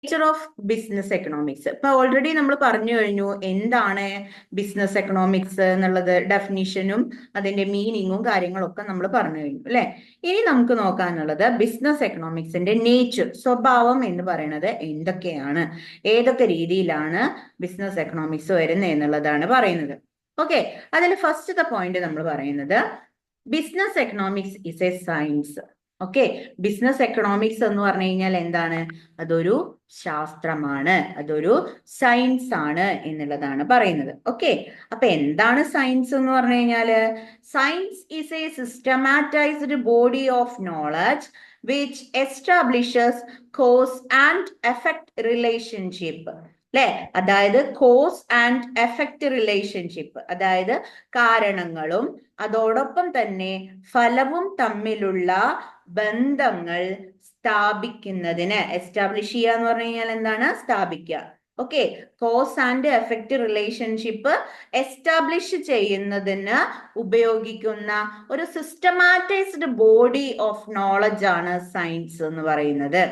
Nature of business economics. ഇപ്പൊ already നമ്മൾ പറഞ്ഞു കഴിഞ്ഞു എന്താണ് ബിസിനസ് എക്കണോമിക്സ് എന്നുള്ളത്, ഡെഫിനിഷനും അതിന്റെ മീനിങ്ങും കാര്യങ്ങളൊക്കെ നമ്മൾ പറഞ്ഞു കഴിഞ്ഞു അല്ലെ. ഇനി നമുക്ക് നോക്കാനുള്ളത് ബിസിനസ് എക്കണോമിക്സിന്റെ നേച്ചർ, സ്വഭാവം എന്ന് പറയുന്നത് എന്തൊക്കെയാണ്, ഏതൊക്കെ രീതിയിലാണ് ബിസിനസ് എക്കണോമിക്സ് വരുന്നത് എന്നുള്ളതാണ് പറയുന്നത്. ഓക്കെ, അതിൽ ഫസ്റ്റത്തെ പോയിന്റ് നമ്മൾ പറയുന്നത് business economics is A science. Okay, business economics എന്ന് പറഞ്ഞു കഴിഞ്ഞാൽ എന്താണ്? അതൊരു ശാസ്ത്രമാണ്, അതൊരു സയൻസ് ആണ് എന്നുള്ളതാണ് പറയുന്നത്. ഓക്കെ, അപ്പൊ എന്താണ് സയൻസ് എന്ന് പറഞ്ഞു കഴിഞ്ഞാല്? Science is A സിസ്റ്റമാറ്റൈസ്ഡ് body of knowledge which establishes cause and effect relationship. അല്ലെ, അതായത് കോസ് ആൻഡ് എഫക്ട് റിലേഷൻഷിപ്പ്, അതായത് കാരണങ്ങളും അതോടൊപ്പം തന്നെ ഫലവും തമ്മിലുള്ള ബന്ധങ്ങൾ സ്ഥാപിക്കുന്നതിന്, എസ്റ്റാബ്ലിഷ് ചെയ്യുക എന്ന് പറഞ്ഞു കഴിഞ്ഞാൽ എന്താണ്? സ്ഥാപിക്കുക. Okay, cos and effect relationship establish ചെയ്യുന്നതിന് ഉപയോഗിക്കുന്ന ഒരു സിസ്റ്റമാറ്റൈസ്ഡ് ബോഡി ഓഫ് നോളജ് ആണ് സയൻസ് എന്ന് പറയുന്നത്.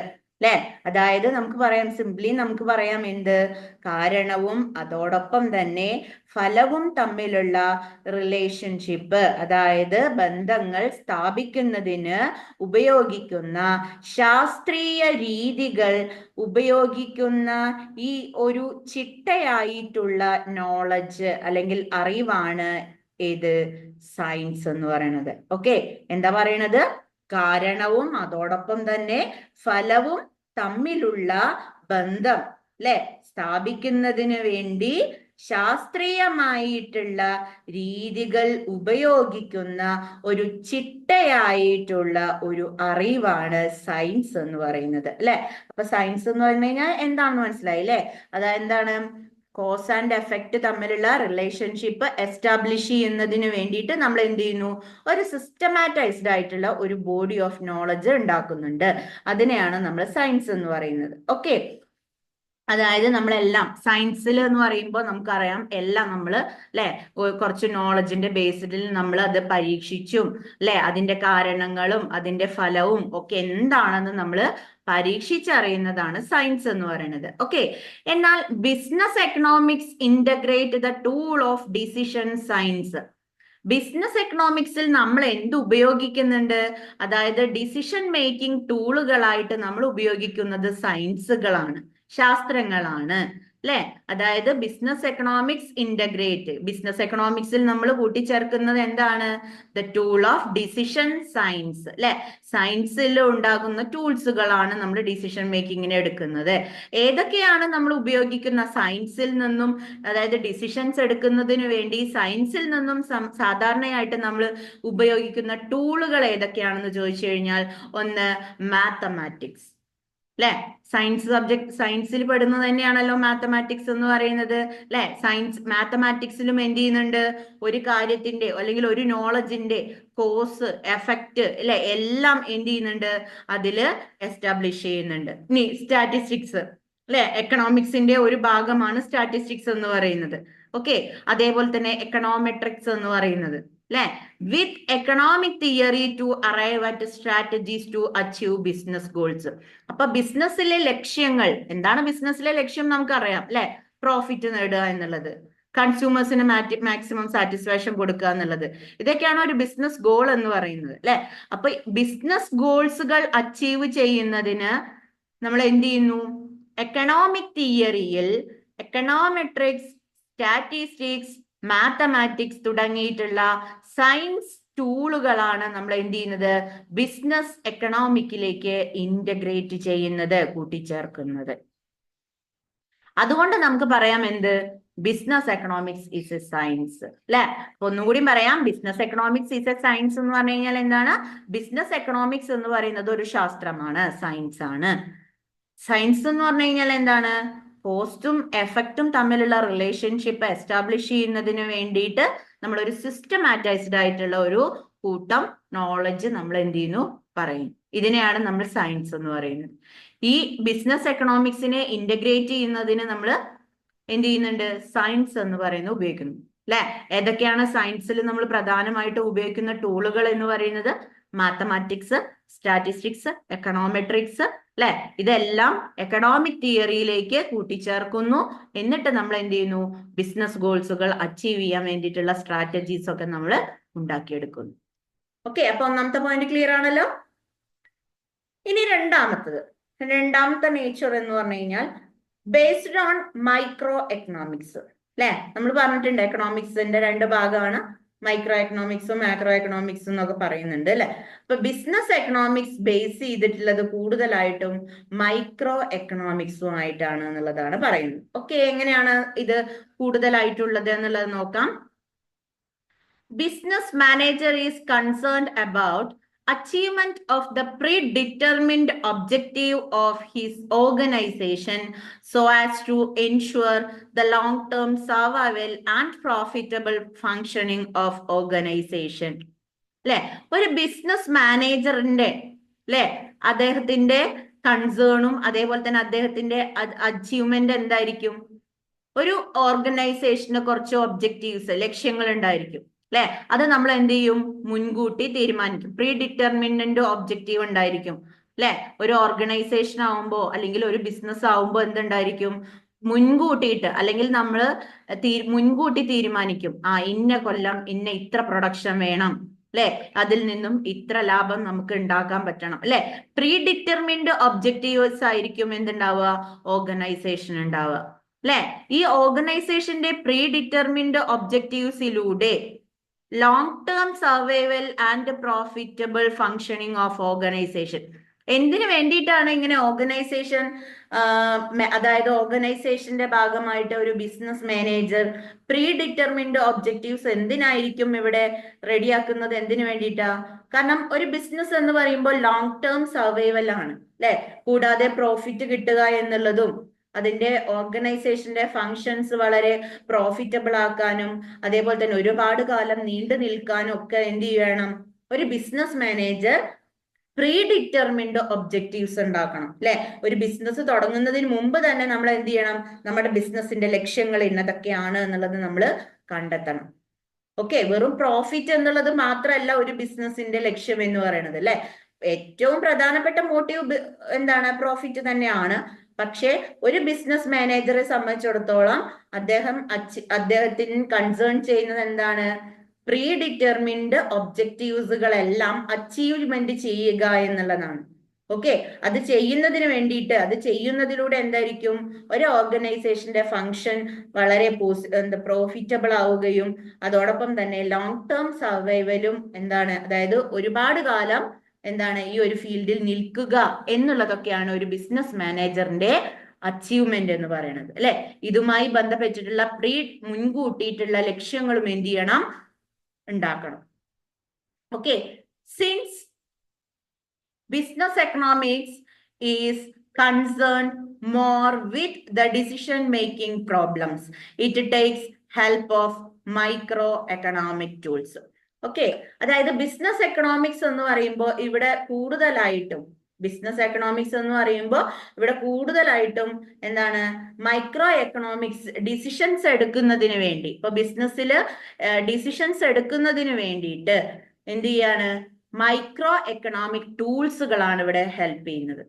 അല്ലെ, അതായത് നമുക്ക് പറയാം, സിംപ്ലി നമുക്ക് പറയാം എന്ത്? കാരണവും അതോടൊപ്പം തന്നെ ഫലവും തമ്മിലുള്ള റിലേഷൻഷിപ്പ്, അതായത് ബന്ധങ്ങൾ സ്ഥാപിക്കുന്നതിന് ഉപയോഗിക്കുന്ന ശാസ്ത്രീയ രീതികൾ ഉപയോഗിക്കുന്ന ഈ ഒരു ചിട്ടയായിട്ടുള്ള നോളജ് അല്ലെങ്കിൽ അറിവാണ് ഏത്? സയൻസ് എന്ന് പറയുന്നത്. ഓക്കെ, എന്താ പറയണത്? കാരണവും അതോടൊപ്പം തന്നെ ഫലവും തമ്മിലുള്ള ബന്ധം അല്ലെ സ്ഥാപിക്കുന്നതിന് വേണ്ടി ശാസ്ത്രീയമായിട്ടുള്ള രീതികൾ ഉപയോഗിക്കുന്ന ഒരു ചിട്ടയായിട്ടുള്ള ഒരു അറിവാണ് സയൻസ് എന്ന് പറയുന്നത് അല്ലെ. അപ്പൊ സയൻസ് എന്ന് പറഞ്ഞു കഴിഞ്ഞാൽ എന്താണെന്ന് മനസ്സിലായി അല്ലെ? അതെന്താണ്? കോസ് ആൻഡ് എഫക്റ്റ് തമ്മിലുള്ള റിലേഷൻഷിപ്പ് എസ്റ്റാബ്ലിഷ് ചെയ്യുന്നതിന് വേണ്ടിയിട്ട് നമ്മൾ എന്ത് ചെയ്യുന്നു? ഒരു സിസ്റ്റമാറ്റൈസ്ഡ് ആയിട്ടുള്ള ഒരു ബോഡി ഓഫ് നോളജ് ഉണ്ടാക്കുന്നുണ്ട്. അതിനെയാണ് നമ്മൾ സയൻസ് എന്ന് പറയുന്നത്. ഓക്കെ, അതായത് നമ്മളെല്ലാം സയൻസിൽ എന്ന് പറയുമ്പോൾ നമുക്കറിയാം എല്ലാം നമ്മൾ അല്ലെ കുറച്ച് നോളജിന്റെ ബേസിഡിൽ നമ്മൾ അത് പരീക്ഷിച്ചും അല്ലെ അതിന്റെ കാരണങ്ങളും അതിന്റെ ഫലവും ഒക്കെ എന്താണെന്ന് നമ്മൾ പരീക്ഷിച്ചറിയുന്നതാണ് സയൻസ് എന്ന് പറയുന്നത്. ഓക്കെ, എന്നാൽ business economics integrate the tool of decision science. Business എക്കണോമിക്സിൽ നമ്മൾ എന്ത് ഉപയോഗിക്കുന്നുണ്ട്? അതായത് ഡിസിഷൻ മേക്കിംഗ് ടൂളുകളായിട്ട് നമ്മൾ ഉപയോഗിക്കുന്നത് സയൻസുകളാണ്, ശാസ്ത്രങ്ങളാണ് അല്ലെ. അതായത് ബിസിനസ് എക്കണോമിക്സ് ഇന്റഗ്രേറ്റ്, ബിസിനസ് എക്കണോമിക്സിൽ നമ്മൾ കൂട്ടിച്ചേർക്കുന്നത് എന്താണ്? The tool of decision science അല്ലെ. സയൻസിൽ ഉണ്ടാകുന്ന ടൂൾസുകളാണ് നമ്മൾ ഡിസിഷൻ മേക്കിങ്ങിന് എടുക്കുന്നത്. ഏതൊക്കെയാണ് നമ്മൾ ഉപയോഗിക്കുന്ന സയൻസിൽ നിന്നും, അതായത് ഡിസിഷൻസ് എടുക്കുന്നതിന് വേണ്ടി സയൻസിൽ നിന്നും സാധാരണയായിട്ട് നമ്മൾ ഉപയോഗിക്കുന്ന ടൂളുകൾ ഏതൊക്കെയാണെന്ന് ചോദിച്ചു കഴിഞ്ഞാൽ, ഒന്ന് മാത്തമാറ്റിക്സ് അല്ലെ. സയൻസ് സബ്ജക്ട്, സയൻസിൽ പെടുന്നത് തന്നെയാണല്ലോ മാത്തമാറ്റിക്സ് എന്ന് പറയുന്നത് അല്ലെ. സയൻസ് മാത്തമാറ്റിക്സിലും എന്ത് ചെയ്യുന്നുണ്ട്? ഒരു കാര്യത്തിന്റെ അല്ലെങ്കിൽ ഒരു നോളജിന്റെ കോസ് എഫക്റ്റ് അല്ലെ എല്ലാം എന്ത് ചെയ്യുന്നുണ്ട്? അതില് എസ്റ്റാബ്ലിഷ് ചെയ്യുന്നുണ്ട്. ഇനി സ്റ്റാറ്റിസ്റ്റിക്സ് അല്ലെ, എക്കണോമിക്സിന്റെ ഒരു ഭാഗമാണ് സ്റ്റാറ്റിസ്റ്റിക്സ് എന്ന് പറയുന്നത്. ഓക്കെ, അതേപോലെ തന്നെ എക്കണോമെട്രിക്സ് എന്ന് പറയുന്നത് അല്ലെ. With economic theory to arrive at strategies to achieve business goals. അപ്പൊ ബിസിനസ്സിലെ ലക്ഷ്യങ്ങൾ എന്താണ്? ബിസിനസ്സിലെ ലക്ഷ്യം നമുക്കറിയാം അല്ലെ, പ്രോഫിറ്റ് നേടുക എന്നുള്ളത്, കൺസ്യൂമേഴ്സിന് മാക്സിമം സാറ്റിസ്ഫാക്ഷൻ കൊടുക്കുക എന്നുള്ളത്, ഇതൊക്കെയാണ് ഒരു ബിസിനസ് ഗോൾ എന്ന് പറയുന്നത് അല്ലെ. അപ്പൊ ബിസിനസ് ഗോൾസുകൾ അച്ചീവ് ചെയ്യുന്നതിന് നമ്മൾ എന്ത് ചെയ്യുന്നു? എക്കണോമിക് തിയറിയിൽ എക്കണോമെട്രിക്സ്, സ്റ്റാറ്റിസ്റ്റിക്സ്, മാത്തമാറ്റിക്സ് തുടങ്ങിയിട്ടുള്ള സയൻസ് ടൂളുകളാണ് നമ്മൾ എന്ത് ചെയ്യുന്നത്? ബിസിനസ് എക്കണോമിക്കിലേക്ക് ഇന്റഗ്രേറ്റ് ചെയ്യുന്നത്, കൂട്ടിച്ചേർക്കുന്നത്. അതുകൊണ്ട് നമുക്ക് പറയാം എന്ത്? Business economics is A science അല്ലെ. ഒന്നുകൂടി പറയാം, business economics is A science എന്ന് പറഞ്ഞു കഴിഞ്ഞാൽ എന്താണ്? ബിസിനസ് എക്കണോമിക്സ് എന്ന് പറയുന്നത് ഒരു ശാസ്ത്രമാണ്, സയൻസ് ആണ്. സയൻസ് എന്ന് പറഞ്ഞു കഴിഞ്ഞാൽ എന്താണ്? കോസ്റ്റും എഫക്റ്റും തമ്മിലുള്ള റിലേഷൻഷിപ്പ് എസ്റ്റാബ്ലിഷ് ചെയ്യുന്നതിന് വേണ്ടിയിട്ട് നമ്മൾ ഒരു സിസ്റ്റമാറ്റൈസ്ഡ് ആയിട്ടുള്ള ഒരു കൂട്ടം നോളജ് നമ്മൾ എന്ത് ചെയ്യുന്നു? പറയും. ഇതിനെയാണ് നമ്മൾ സയൻസ് എന്ന് പറയുന്നത്. ഈ ബിസിനസ് എക്കണോമിക്സിനെ ഇന്റഗ്രേറ്റ് ചെയ്യുന്നതിന് നമ്മൾ എന്ത് ചെയ്യുന്നുണ്ട്? സയൻസ് എന്ന് പറയുന്നത് ഉപയോഗിക്കുന്നു അല്ലെ. ഏതൊക്കെയാണ് സയൻസിൽ നമ്മൾ പ്രധാനമായിട്ട് ഉപയോഗിക്കുന്ന ടൂളുകൾ എന്ന് പറയുന്നത്? മാത്തമാറ്റിക്സ്, സ്റ്റാറ്റിസ്റ്റിക്സ്, എക്കണോമെട്രിക്സ്, അല്ലെ? ഇതെല്ലാം എക്കണോമിക് തിയറിയിലേക്ക് കൂട്ടിച്ചേർക്കുന്നു. എന്നിട്ട് നമ്മൾ എന്ത് ചെയ്യുന്നു? ബിസിനസ് ഗോൾസുകൾ അച്ചീവ് ചെയ്യാൻ വേണ്ടിയിട്ടുള്ള സ്ട്രാറ്റജീസ് ഒക്കെ നമ്മൾ ഉണ്ടാക്കിയെടുക്കുന്നു. ഓക്കെ, അപ്പൊ ഒന്നാമത്തെ പോയിന്റ് ക്ലിയർ ആണല്ലോ. ഇനി രണ്ടാമത്തെ നേച്ചർ എന്ന് പറഞ്ഞു കഴിഞ്ഞാൽ ബേസ്ഡ് ഓൺ മൈക്രോ എക്കണോമിക്സ്, അല്ലെ? നമ്മൾ പറഞ്ഞിട്ടുണ്ട് എക്കണോമിക്സിന്റെ രണ്ട് ഭാഗമാണ്, മൈക്രോ എക്കണോമിക്സും മാക്രോ എക്കണോമിക്സും എന്നൊക്കെ പറയുന്നുണ്ട്, അല്ലെ? അപ്പൊ ബിസിനസ് എക്കണോമിക്സ് ബേസ് ചെയ്തിട്ടുള്ളത് കൂടുതലായിട്ടും മൈക്രോ എക്കണോമിക്സും ആയിട്ടാണ് എന്നുള്ളതാണ് പറയുന്നത്. ഓക്കെ, എങ്ങനെയാണ് ഇത് കൂടുതലായിട്ടുള്ളത് എന്നുള്ളത് നോക്കാം. Business manager is concerned about achievement of the predetermined objective of his organization so as to ensure the long-term survival and profitable functioning of organization. അല്ലെ? ഒരു ബിസിനസ് മാനേജറിന്റെ അല്ലെ അദ്ദേഹത്തിന്റെ കൺസേണും അതേപോലെ തന്നെ അദ്ദേഹത്തിന്റെ അച്ചീവ്മെന്റ് എന്തായിരിക്കും? ഒരു ഓർഗനൈസേഷന് കുറച്ച് ഒബ്ജക്റ്റീവ്സ്, ലക്ഷ്യങ്ങൾ ഉണ്ടായിരിക്കും, അല്ലെ? അത് നമ്മൾ എന്ത് ചെയ്യും? മുൻകൂട്ടി തീരുമാനിക്കും. പ്രീ ഡിറ്റർമിനന്റ് ഒബ്ജക്റ്റീവ് ഉണ്ടായിരിക്കും, അല്ലെ? ഒരു ഓർഗനൈസേഷൻ ആവുമ്പോ അല്ലെങ്കിൽ ഒരു ബിസിനസ് ആവുമ്പോ എന്തുണ്ടായിരിക്കും? മുൻകൂട്ടിയിട്ട് അല്ലെങ്കിൽ നമ്മൾ മുൻകൂട്ടി തീരുമാനിക്കും, ഇന്ന കൊല്ലം ഇന്ന ഇത്ര പ്രൊഡക്ഷൻ വേണം, അല്ലെ? അതിൽ നിന്നും ഇത്ര ലാഭം നമുക്ക് ഉണ്ടാക്കാൻ പറ്റണം, അല്ലെ? പ്രീ ഡിറ്റർമിൻഡ് ഒബ്ജക്റ്റീവ്സ് ആയിരിക്കും എന്തുണ്ടാവുക? ഓർഗനൈസേഷൻ ഉണ്ടാവുക, അല്ലെ? ഈ ഓർഗനൈസേഷന്റെ പ്രീ ഡിറ്റർമിൻഡ് ഒബ്ജക്റ്റീവ്സിലൂടെ long term survival and profitable functioning of organisation. എന്തിനു വേണ്ടിയിട്ടാണ് ഇങ്ങനെ ഓർഗനൈസേഷൻ, അതായത് ഓർഗനൈസേഷന്റെ ഭാഗമായിട്ട് ഒരു business manager pre determined objectives എന്തിനായിരിക്കും ഇവിടെ റെഡിയാക്കുന്നത്? എന്തിനു വേണ്ടിയിട്ടാ? കാരണം ഒരു ബിസിനസ് എന്ന് പറയുമ്പോൾ ലോങ് ടേം സർവൈവൽ ആണ്, അല്ലെ? കൂടാതെ പ്രോഫിറ്റ് കിട്ടുക എന്നുള്ളതും അതിന്റെ ഓർഗനൈസേഷന്റെ ഫങ്ഷൻസ് വളരെ പ്രോഫിറ്റബിൾ ആക്കാനും അതേപോലെ തന്നെ ഒരുപാട് കാലം നീണ്ടു നിൽക്കാനും ഒക്കെ എന്ത് ചെയ്യണം? ഒരു business manager pre determined objectives ഉണ്ടാക്കണം, അല്ലെ? ഒരു ബിസിനസ് തുടങ്ങുന്നതിന് മുമ്പ് തന്നെ നമ്മൾ എന്ത് ചെയ്യണം? നമ്മുടെ ബിസിനസിന്റെ ലക്ഷ്യങ്ങൾ ഇന്നതൊക്കെയാണ് എന്നുള്ളത് നമ്മൾ കണ്ടെത്തണം. ഓക്കെ, വെറും പ്രോഫിറ്റ് എന്നുള്ളത് മാത്രമല്ല ഒരു ബിസിനസിന്റെ ലക്ഷ്യം എന്ന് പറയുന്നത്, അല്ലെ? ഏറ്റവും പ്രധാനപ്പെട്ട മോട്ടീവ് എന്താണ്? പ്രോഫിറ്റ് തന്നെയാണ്. പക്ഷെ ഒരു ബിസിനസ് മാനേജറെ സംബന്ധിച്ചിടത്തോളം അദ്ദേഹത്തിന് കൺസേൺ ചെയ്യുന്നത് എന്താണ്? പ്രീ ഡിറ്റർമിൻഡ് ഒബ്ജക്റ്റീവ്സുകളെല്ലാം അച്ചീവ്മെന്റ് ചെയ്യുക എന്നുള്ളതാണ്. ഓക്കെ, അത് ചെയ്യുന്നതിലൂടെ എന്തായിരിക്കും? ഒരു ഓർഗനൈസേഷന്റെ ഫങ്ഷൻ വളരെ പ്രോഫിറ്റബിൾ ആവുകയും അതോടൊപ്പം തന്നെ ലോങ് ടേം സർവൈവലും എന്താണ്, അതായത് ഒരുപാട് കാലം എന്താണ് ഈ ഒരു ഫീൽഡിൽ നിൽക്കുക എന്നുള്ളതൊക്കെയാണ് ഒരു ബിസിനസ് മാനേജറിന്റെ അച്ചീവ്മെന്റ് എന്ന് പറയുന്നത്, അല്ലെ? ഇതുമായി ബന്ധപ്പെട്ടിട്ടുള്ള മുൻകൂട്ടിയിട്ടുള്ള ലക്ഷ്യങ്ങളും എന്ത് ചെയ്യണം? ഉണ്ടാക്കണം. Okay, since business economics is concerned more with the decision making problems, it takes help of microeconomic tools. Okay, അതായത് ബിസിനസ് എക്കണോമിക്സ് എന്ന് പറയുമ്പോൾ ഇവിടെ കൂടുതലായിട്ടും എന്താണ്? മൈക്രോ എക്കണോമിക്സ് ഡിസിഷൻസ് എടുക്കുന്നതിന് വേണ്ടി, ഇപ്പൊ ബിസിനസ്സിൽ ഡിസിഷൻസ് എടുക്കുന്നതിന് വേണ്ടിയിട്ട് എന്ത് ചെയ്യാണ്? മൈക്രോ എക്കണോമിക് ടൂൾസുകളാണ് ഇവിടെ ഹെൽപ്പ് ചെയ്യുന്നത്.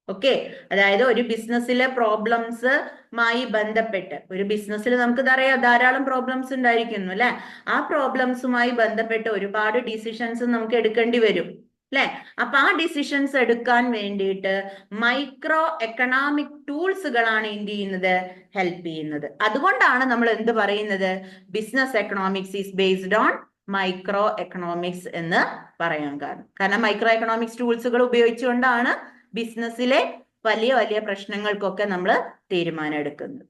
ഓക്കെ, അതായത് ഒരു ബിസിനസ്സിലെ പ്രോബ്ലംസുമായി ബന്ധപ്പെട്ട്, ഒരു ബിസിനസ്സിൽ നമുക്ക് ധാരാളം പ്രോബ്ലംസ് ഉണ്ടായിരിക്കുന്നു, അല്ലെ? ആ പ്രോബ്ലംസുമായി ബന്ധപ്പെട്ട് ഒരുപാട് ഡിസിഷൻസ് നമുക്ക് എടുക്കേണ്ടി വരും, അല്ലെ? അപ്പൊ ആ ഡിസിഷൻസ് എടുക്കാൻ വേണ്ടിയിട്ട് മൈക്രോ എക്കണോമിക് ടൂൾസുകളാണ് എന്ത് ചെയ്യുന്നത്? ഹെൽപ്പ് ചെയ്യുന്നത്. അതുകൊണ്ടാണ് നമ്മൾ എന്ത് പറയുന്നത്? Business economics is based on micro economics എന്ന് പറയാൻ കാരണം മൈക്രോ എക്കണോമിക്സ് ടൂൾസുകൾ ഉപയോഗിച്ചുകൊണ്ടാണ് ബിസിനസ്സിലെ വലിയ വലിയ പ്രശ്നങ്ങൾക്കൊക്കെ നമ്മൾ തീരുമാനം എടുക്കുന്നത്.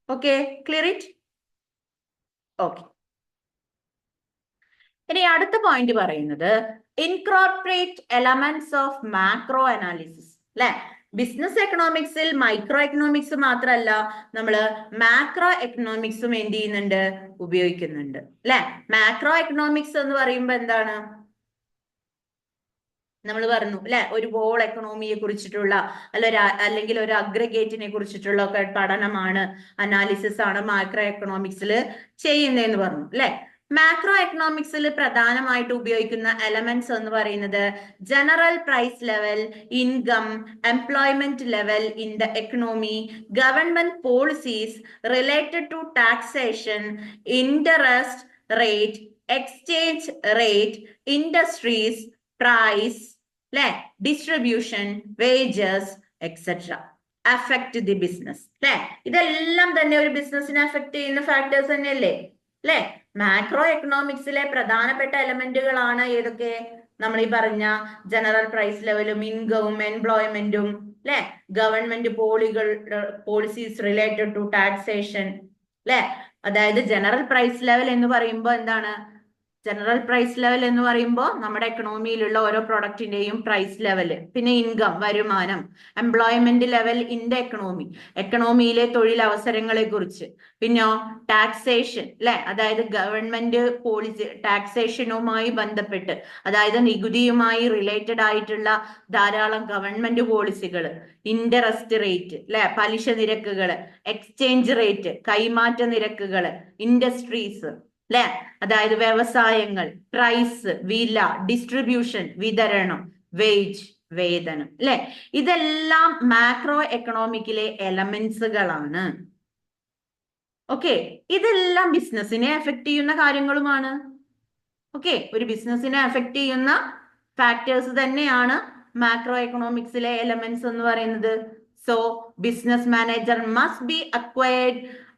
Okay, clear it? ഓക്കെ, ഇനി അടുത്ത പോയിന്റ് പറയുന്നത് incorporate elements of macro analysis, അല്ലെ? ബിസിനസ് എക്കണോമിക്സിൽ മൈക്രോ എക്കണോമിക്സ് മാത്രമല്ല, നമ്മൾ മാക്രോ എക്കണോമിക്സും എന്ത് ചെയ്യുന്നുണ്ട്? ഉപയോഗിക്കുന്നുണ്ട്, അല്ലെ? മാക്രോ എക്കണോമിക്സ് എന്ന് പറയുമ്പോൾ എന്താണ്? നമ്മൾ പറഞ്ഞു, അല്ലെ? ഒരു ഹോൾ എക്കണോമിയെ കുറിച്ചിട്ടുള്ള അല്ലെങ്കിൽ ഒരു അഗ്രഗേറ്റിനെ കുറിച്ചിട്ടുള്ള ഒക്കെ പഠനമാണ്, അനാലിസിസ് ആണ് മാക്രോ എക്കണോമിക്സിൽ ചെയ്യുന്നതെന്ന് പറഞ്ഞു, അല്ലെ? മാക്രോ എക്കണോമിക്സിൽ പ്രധാനമായിട്ട് ഉപയോഗിക്കുന്ന എലമെന്റ്സ് എന്ന് പറയുന്നത് general price level, income, employment level in the economy, government policies related to taxation, interest rate, exchange rate, industries, price, അല്ലെ, distribution, wages etcetera affect the business. അല്ലെ, ഇതെല്ലാം തന്നെ ഒരു ബിസിനസിനെ അഫക്ട് ചെയ്യുന്ന ഫാക്ടേഴ്സ് തന്നെയല്ലേ? അല്ലെ, മാക്രോ എക്കണോമിക്സിലെ പ്രധാനപ്പെട്ട എലമെന്റുകളാണ് ഏതൊക്കെ? നമ്മൾ ഈ പറഞ്ഞ ജനറൽ പ്രൈസ് ലെവലും ഇൻകവും എംപ്ലോയ്മെന്റും, അല്ലെ, government policies related to taxation, അല്ലെ. അതായത് ജനറൽ പ്രൈസ് ലെവൽ എന്ന് പറയുമ്പോൾ എന്താണ്? ജനറൽ പ്രൈസ് ലെവൽ എന്ന് പറയുമ്പോൾ നമ്മുടെ എക്കണോമിയിലുള്ള ഓരോ പ്രൊഡക്റ്റിന്റെയും പ്രൈസ് ലെവല്, പിന്നെ ഇൻകം, വരുമാനം, employment level in the economy, എക്കണോമിയിലെ തൊഴിലവസരങ്ങളെ കുറിച്ച്, പിന്നെ ടാക്സേഷൻ, അല്ലെ, അതായത് ഗവൺമെന്റ് പോളിസി, ടാക്സേഷനുമായി ബന്ധപ്പെട്ട്, അതായത് നികുതിയുമായി റിലേറ്റഡ് ആയിട്ടുള്ള ധാരാളം ഗവൺമെന്റ് പോളിസികൾ, ഇൻട്രസ്റ്റ് റേറ്റ്, അല്ലെ, പലിശ നിരക്കുകൾ, എക്സ്ചേഞ്ച് റേറ്റ്, കൈമാറ്റ നിരക്കുകൾ, ഇൻഡസ്ട്രീസ്, അല്ലെ, അതായത് വ്യവസായങ്ങൾ, പ്രൈസ്, വില, ഡിസ്ട്രിബ്യൂഷൻ, വിതരണം, വേജ്, വേതനം, അല്ലെ. ഇതെല്ലാം മാക്രോ എക്കണോമിക്കിലെ എലമെന്റ്സുകളാണ്. ഓക്കെ, ഇതെല്ലാം ബിസിനസിനെ എഫക്ട് ചെയ്യുന്ന കാര്യങ്ങളുമാണ്. ഓക്കെ, ഒരു ബിസിനസിനെ എഫക്ട് ചെയ്യുന്ന ഫാക്ടേഴ്സ് തന്നെയാണ് മാക്രോ എക്കണോമിക്സിലെ എലമെന്റ്സ് എന്ന് പറയുന്നത്. So business manager must be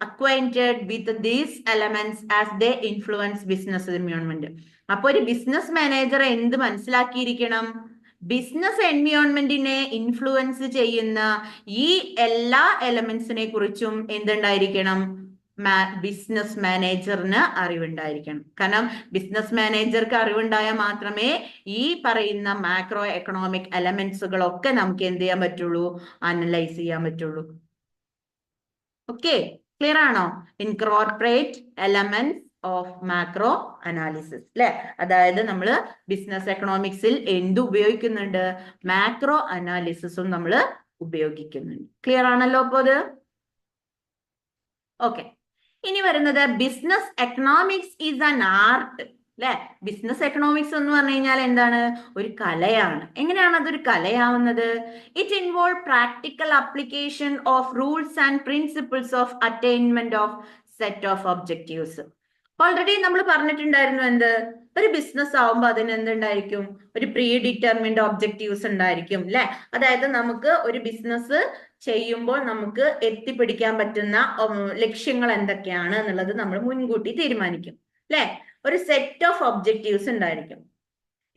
acquainted with these elements as they influence business environment. അപ്പൊ ഒരു ബിസിനസ് മാനേജർ എന്ത് മനസ്സിലാക്കിയിരിക്കണം? ബിസിനസ് എൻവയോൺമെന്റിനെ ഇൻഫ്ലുവൻസ് ചെയ്യുന്ന ഈ എല്ലാ എലമെന്റ്സിനെ കുറിച്ചും എന്തുണ്ടായിരിക്കണം? ബിസിനസ് മാനേജറിന് അറിവുണ്ടായിരിക്കണം. കാരണം ബിസിനസ് മാനേജർക്ക് അറിവുണ്ടായാൽ മാത്രമേ ഈ പറയുന്ന മാക്രോ എക്കണോമിക് എലമെന്റ്സുകളൊക്കെ നമുക്ക് എന്ത് ചെയ്യാൻ പറ്റുള്ളൂ? അനലൈസ് ചെയ്യാൻ പറ്റുള്ളൂ. ഓക്കെ, ക്ലിയർ ആണോ? Incorporate elements of macro analysis, അല്ലെ. അതായത് നമ്മൾ ബിസിനസ് എക്കണോമിക്സിൽ എന്ത് ഉപയോഗിക്കുന്നുണ്ട്? മാക്രോ അനാലിസിസും നമ്മൾ ഉപയോഗിക്കുന്നുണ്ട്. ക്ലിയർ ആണല്ലോ അപ്പോ അത്? ഓക്കെ, ഇനി വരുന്നത് business economics is an art, അല്ലെ. ബിസിനസ് എക്കണോമിക്സ് എന്ന് പറഞ്ഞു കഴിഞ്ഞാൽ എന്താണ്? ഒരു കലയാണ്. എങ്ങനെയാണ് അതൊരു കലയാവുന്നത്? It involve practical application of rules and principles of attainment of set of objectives. Already നമ്മൾ പറഞ്ഞിട്ടുണ്ടായിരുന്നു എന്ത്? ഒരു ബിസിനസ് ആവുമ്പോൾ അതിന് എന്തുണ്ടായിരിക്കും? ഒരു പ്രീ ഡിറ്റർമിൻഡ് ഒബ്ജക്റ്റീവ്സ് ഉണ്ടായിരിക്കും, അല്ലെ. അതായത് നമുക്ക് ഒരു ബിസിനസ് ചെയ്യുമ്പോൾ നമുക്ക് എത്തിപ്പിടിക്കാൻ പറ്റുന്ന ലക്ഷ്യങ്ങൾ എന്തൊക്കെയാണ് എന്നുള്ളത് നമ്മൾ മുൻകൂട്ടി തീരുമാനിക്കും, അല്ലെ. ഒരു സെറ്റ് ഓഫ് ഒബ്ജക്റ്റീവ്സ് ഉണ്ടായിരിക്കും.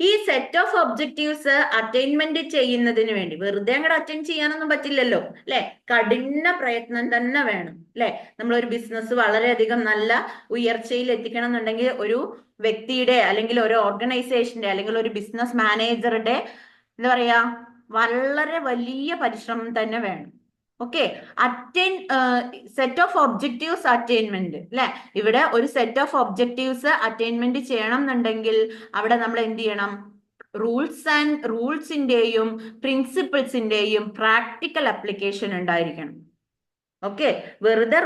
ഈ സെറ്റ് ഓഫ് ഒബ്ജക്റ്റീവ്സ് അറ്റൈൻമെന്റ് ചെയ്യുന്നതിന് വേണ്ടി വെറുതെ അങ്ങോട്ട് അറ്റൈൻ ചെയ്യാനൊന്നും പറ്റില്ലല്ലോ, അല്ലെ. കഠിന പ്രയത്നം തന്നെ വേണം, അല്ലെ. നമ്മളൊരു ബിസിനസ് വളരെയധികം നല്ല ഉയർച്ചയിൽ എത്തിക്കണം എന്നുണ്ടെങ്കിൽ ഒരു വ്യക്തിയുടെ അല്ലെങ്കിൽ ഒരു ഓർഗനൈസേഷന്റെ അല്ലെങ്കിൽ ഒരു ബിസിനസ് മാനേജറുടെ എന്താ പറയാ, വളരെ വലിയ പരിശ്രമം തന്നെ വേണം. Okay, set of objectives attainment, അല്ലെ. ഇവിടെ ഒരു സെറ്റ് ഓഫ് ഒബ്ജക്റ്റീവ്സ് അറ്റൈൻമെന്റ് ചെയ്യണം എന്നുണ്ടെങ്കിൽ അവിടെ നമ്മൾ എന്ത് ചെയ്യണം? റൂൾസിന്റെയും പ്രിൻസിപ്പിൾസിന്റെയും പ്രാക്ടിക്കൽ അപ്ലിക്കേഷൻ ഉണ്ടായിരിക്കണം. ഓക്കെ, വെറുതെ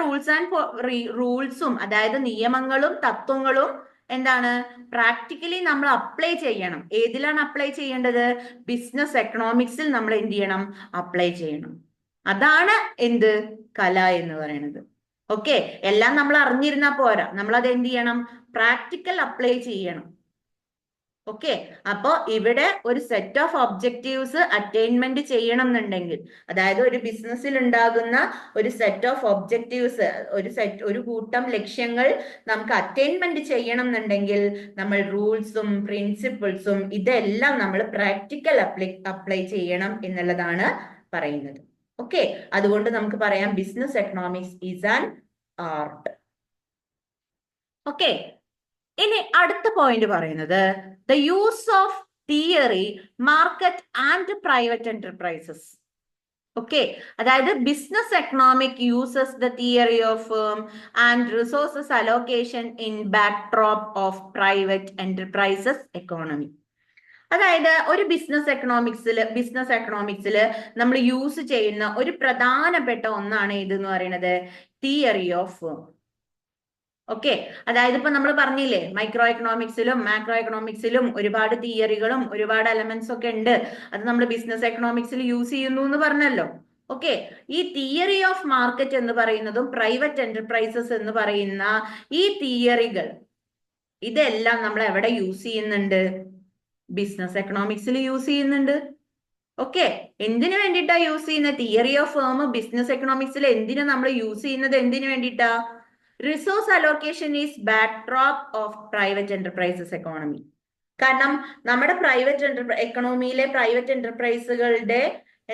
റൂൾസും അതായത് നിയമങ്ങളും തത്വങ്ങളും എന്താണ്? പ്രാക്ടിക്കലി നമ്മൾ അപ്ലൈ ചെയ്യണം. ഏതിലാണ് അപ്ലൈ ചെയ്യേണ്ടത്? ബിസിനസ് എക്കണോമിക്സിൽ നമ്മൾ എന്ത് ചെയ്യണം? അപ്ലൈ ചെയ്യണം. അതാണ് എന്ത്? കല എന്ന് പറയുന്നത്. ഓക്കെ, എല്ലാം നമ്മൾ അറിഞ്ഞിരുന്നാ പോരാ, നമ്മൾ അത് എന്ത് ചെയ്യണം? പ്രാക്ടിക്കൽ അപ്ലൈ ചെയ്യണം. ഓക്കെ, അപ്പോ ഇവിടെ ഒരു സെറ്റ് ഓഫ് ഒബ്ജക്റ്റീവ്സ് അറ്റൈൻമെന്റ് ചെയ്യണം എന്നുണ്ടെങ്കിൽ, അതായത് ഒരു ബിസിനസ്സിൽ ഉണ്ടാകുന്ന ഒരു സെറ്റ് ഓഫ് ഒബ്ജക്റ്റീവ്സ്, ഒരു കൂട്ടം ലക്ഷ്യങ്ങൾ നമുക്ക് അറ്റൈൻമെന്റ് ചെയ്യണം എന്നുണ്ടെങ്കിൽ നമ്മൾ റൂൾസും പ്രിൻസിപ്പിൾസും ഇതെല്ലാം നമ്മൾ പ്രാക്ടിക്കൽ അപ്ലൈ ചെയ്യണം എന്നുള്ളതാണ് പറയുന്നത്. ഓക്കെ, അതുകൊണ്ട് നമുക്ക് പറയാം business economics is an art. Okay, ഇനി അടുത്ത പോയിന്റ് പറയുന്നത് the use of theory, market and private enterprises. Okay, അതായത് business economic uses the theory of firm and resources allocation in backdrop of private enterprises economy. അതായത് ഒരു business എക്കണോമിക്സിൽ നമ്മൾ use ചെയ്യുന്ന ഒരു പ്രധാനപ്പെട്ട ഒന്നാണ് ഇതെന്ന് പറയുന്നത് തിയറി ഓഫ് ഫേം. ഓക്കെ, അതായത് ഇപ്പൊ നമ്മൾ പറഞ്ഞില്ലേ മൈക്രോ എക്കണോമിക്സിലും മാക്രോ എക്കണോമിക്സിലും ഒരുപാട് തിയറികളും ഒരുപാട് എലമെന്റ്സ് ഒക്കെ ഉണ്ട്. അത് നമ്മൾ ബിസിനസ് എക്കണോമിക്സിൽ യൂസ് ചെയ്യുന്നു എന്ന് പറഞ്ഞല്ലോ. ഓക്കെ, ഈ തിയറി ഓഫ് മാർക്കറ്റ് എന്ന് പറയുന്നതും പ്രൈവറ്റ് എന്റർപ്രൈസസ് എന്ന് പറയുന്ന ഈ തിയറികൾ ഇതെല്ലാം നമ്മൾ എവിടെ യൂസ് ചെയ്യുന്നുണ്ട്? ബിസിനസ് എക്കണോമിക്സിൽ യൂസ് ചെയ്യുന്നുണ്ട്. ഓക്കെ, എന്തിനു വേണ്ടിയിട്ടാ യൂസ് ചെയ്യുന്നത്? തിയറി ഓഫ് ഫേം ബിസിനസ് എക്കണോമിക്സിൽ എന്തിനു നമ്മൾ യൂസ് ചെയ്യുന്നത്? എന്തിനു വേണ്ടിയിട്ടാ? Resource allocation is backdrop of private enterprises economy. കാരണം നമ്മുടെ പ്രൈവറ്റ് എക്കണോമിയിലെ പ്രൈവറ്റ് എന്റർപ്രൈസുകളുടെ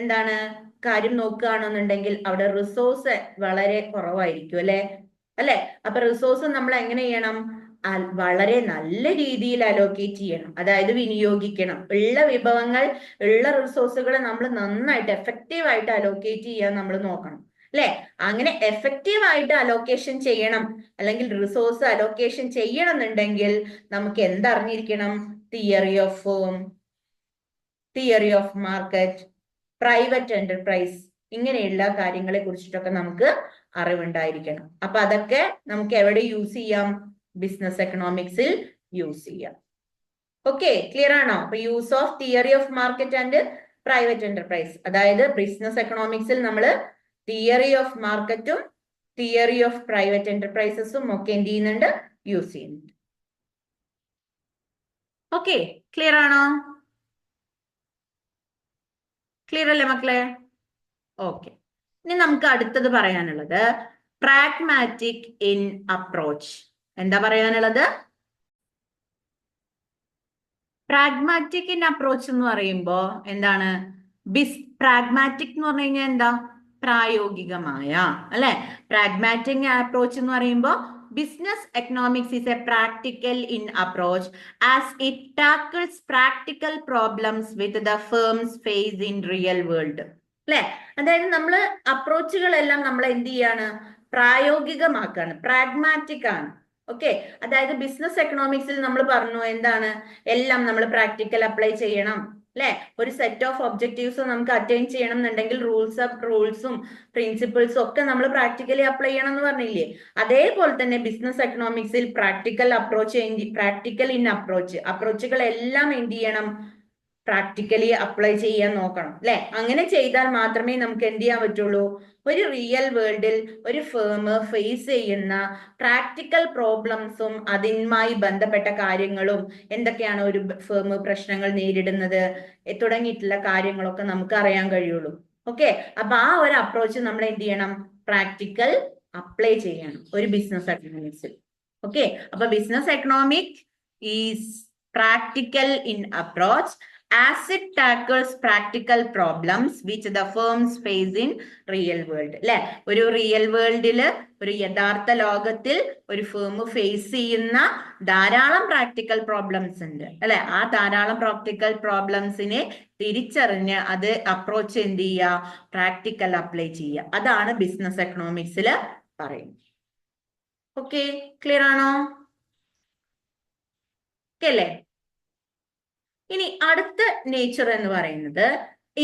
എന്താണ് കാര്യം നോക്കുകയാണെന്നുണ്ടെങ്കിൽ അവിടെ റിസോഴ്സ് വളരെ കുറവായിരിക്കും, അല്ലെ? അപ്പൊ റിസോഴ്സ് നമ്മൾ എങ്ങനെ ചെയ്യണം? വളരെ നല്ല രീതിയിൽ അലോക്കേറ്റ് ചെയ്യണം, അതായത് വിനിയോഗിക്കണം. ഉള്ള വിഭവങ്ങൾ, ഉള്ള റിസോഴ്സുകൾ നമ്മൾ നന്നായിട്ട് എഫക്റ്റീവ് ആയിട്ട് അലോക്കേറ്റ് ചെയ്യാൻ നമ്മൾ നോക്കണം, അല്ലെ? അങ്ങനെ എഫക്റ്റീവ് ആയിട്ട് അലോക്കേഷൻ ചെയ്യണം, അല്ലെങ്കിൽ റിസോഴ്സ് അലോക്കേഷൻ ചെയ്യണം എന്നുണ്ടെങ്കിൽ നമുക്ക് എന്തറിഞ്ഞിരിക്കണം? Theory of firm, theory of market, private enterprise, ഇങ്ങനെയുള്ള കാര്യങ്ങളെ കുറിച്ചിട്ടൊക്കെ നമുക്ക് അറിവുണ്ടായിരിക്കണം. അപ്പൊ അതൊക്കെ നമുക്ക് എവിടെ യൂസ് ചെയ്യാം? ബിസിനസ് എക്കണോമിക്സിൽ യൂസ് ചെയ്യാം. ഓക്കെ, ക്ലിയർ ആണോ? അപ്പൊ use of theory of market and private enterprise, അതായത് ബിസിനസ് എക്കണോമിക്സിൽ നമ്മൾ തിയറി ഓഫ് മാർക്കറ്റും തിയറി ഓഫ് പ്രൈവറ്റ് എന്റർപ്രൈസസും ഒക്കെ എന്ത് ചെയ്യുന്നുണ്ട്? യൂസ് ചെയ്യുന്നുണ്ട്. ഓക്കെ, ക്ലിയർ ആണോ? ക്ലിയർ അല്ലേ മക്കളെ? ഓക്കെ, ഇനി നമുക്ക് അടുത്തത് പറയാനുള്ളത് പ്രാഗ്മാറ്റിക് ഇൻ അപ്രോച്ച്. എന്താ പറയാനുള്ളത്? പ്രാഗ്മാറ്റിക് ഇൻ അപ്രോച്ച് എന്ന് പറയുമ്പോ എന്താണ്? പ്രാഗ്മാറ്റിക് എന്ന് പറഞ്ഞു കഴിഞ്ഞാൽ എന്താ? പ്രായോഗികമായ, അല്ലെ? പ്രാഗ്മാറ്റിക് അപ്രോച്ച് എന്ന് പറയുമ്പോൾ business economics is a practical in approach as it tackles practical problems with the firms face in real world, അല്ലെ? അതായത് നമ്മൾ അപ്രോച്ചുകളെല്ലാം നമ്മൾ എന്ത് ചെയ്യാണ്? പ്രായോഗികമാക്കാണ്, പ്രാഗ്മാറ്റിക് ആണ്. ഓക്കെ, അതായത് ബിസിനസ് എക്കണോമിക്സിൽ നമ്മൾ പറഞ്ഞു എന്താണ്? എല്ലാം നമ്മൾ പ്രാക്ടിക്കൽ അപ്ലൈ ചെയ്യണം, അല്ലെ? ഒരു സെറ്റ് ഓഫ് ഒബ്ജക്റ്റീവ്സ് നമുക്ക് അറ്റൈൻ ചെയ്യണം എന്നുണ്ടെങ്കിൽ റൂൾസും പ്രിൻസിപ്പിൾസും ഒക്കെ നമ്മൾ പ്രാക്ടിക്കലി അപ്ലൈ ചെയ്യണം എന്ന് പറഞ്ഞില്ലേ? അതേപോലെ തന്നെ ബിസിനസ് എക്കണോമിക്സിൽ പ്രാക്ടിക്കൽ ഇൻ അപ്രോച്ചുകൾ എല്ലാം എന്ത് ചെയ്യണം? പ്രാക്ടിക്കലി അപ്ലൈ ചെയ്യാൻ നോക്കണം, അല്ലെ? അങ്ങനെ ചെയ്താൽ മാത്രമേ നമുക്ക് എന്ത് ചെയ്യാൻ പറ്റുള്ളൂ? ഒരു റിയൽ വേൾഡിൽ ഒരു ഫേം ഫേസ് ചെയ്യുന്ന പ്രാക്ടിക്കൽ പ്രോബ്ലംസും അതുമായി ബന്ധപ്പെട്ട കാര്യങ്ങളും, എന്തൊക്കെയാണ് ഒരു ഫേം പ്രശ്നങ്ങൾ നേരിടുന്നത് തുടങ്ങിയിട്ടുള്ള കാര്യങ്ങളൊക്കെ നമുക്ക് അറിയാൻ കഴിയുള്ളൂ. ഓക്കെ, അപ്പൊ ആ ഒരു അപ്രോച്ച് നമ്മൾ എന്ത് ചെയ്യണം? പ്രാക്ടിക്കൽ അപ്ലൈ ചെയ്യണം ഒരു ബിസിനസ് എക്കണോമിക്സിൽ. ഓക്കെ, അപ്പൊ business economic is practical in approach as it tackles practical problems which the firms face in real world, അല്ലെ? ഒരു റിയൽ വേൾഡില്, ഒരു യഥാർത്ഥ ലോകത്തിൽ ഒരു ഫേം ഫേസ് ചെയ്യുന്ന ധാരാളം പ്രാക്ടിക്കൽ പ്രോബ്ലംസ് ഉണ്ട്, അല്ലെ? ആ ധാരാളം പ്രാക്ടിക്കൽ പ്രോബ്ലംസിനെ തിരിച്ചറിഞ്ഞ് അത് അപ്രോച്ച് എന്ത് ചെയ്യുക? പ്രാക്ടിക്കൽ അപ്ലൈ ചെയ്യുക. അതാണ് ബിസിനസ് എക്കണോമിക്സിൽ പറയുന്നത്. ഓക്കെ, ക്ലിയർ ആണോ? അല്ലേ? ഇനി അടുത്ത നേച്ചർ എന്ന് പറയുന്നത്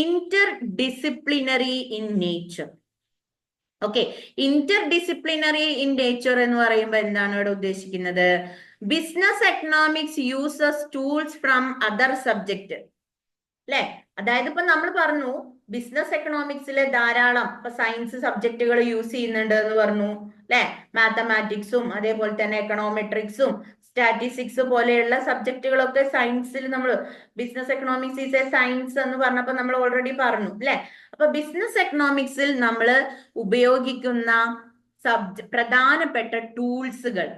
Inter disciplinary in nature. Okay, Inter disciplinary in nature എന്ന് പറയുമ്പോൾ എന്താണ് ഇവിടെ ഉദ്ദേശിക്കുന്നത്? Business economics uses tools from other subject, അല്ലെ? അതായത് ഇപ്പൊ നമ്മൾ പറഞ്ഞു ബിസിനസ് എക്കണോമിക്സിലെ ധാരാളം ഇപ്പൊ സയൻസ് സബ്ജക്റ്റുകൾ യൂസ് ചെയ്യുന്നുണ്ട് എന്ന് പറഞ്ഞു, അല്ലെ? മാത്തമാറ്റിക്സും അതേപോലെ തന്നെ എക്കണോമെട്രിക്സും സ്റ്റാറ്റിസ്റ്റിക്സ് പോലെയുള്ള സബ്ജക്റ്റുകളൊക്കെ സയൻസിൽ നമ്മൾ business economics is A science എന്ന് പറഞ്ഞപ്പോൾ നമ്മൾ ഓൾറെഡി പറഞ്ഞു, അല്ലെ? അപ്പൊ ബിസിനസ് എക്കണോമിക്സിൽ നമ്മൾ ഉപയോഗിക്കുന്ന പ്രധാനപ്പെട്ട ടൂൾസുകൾ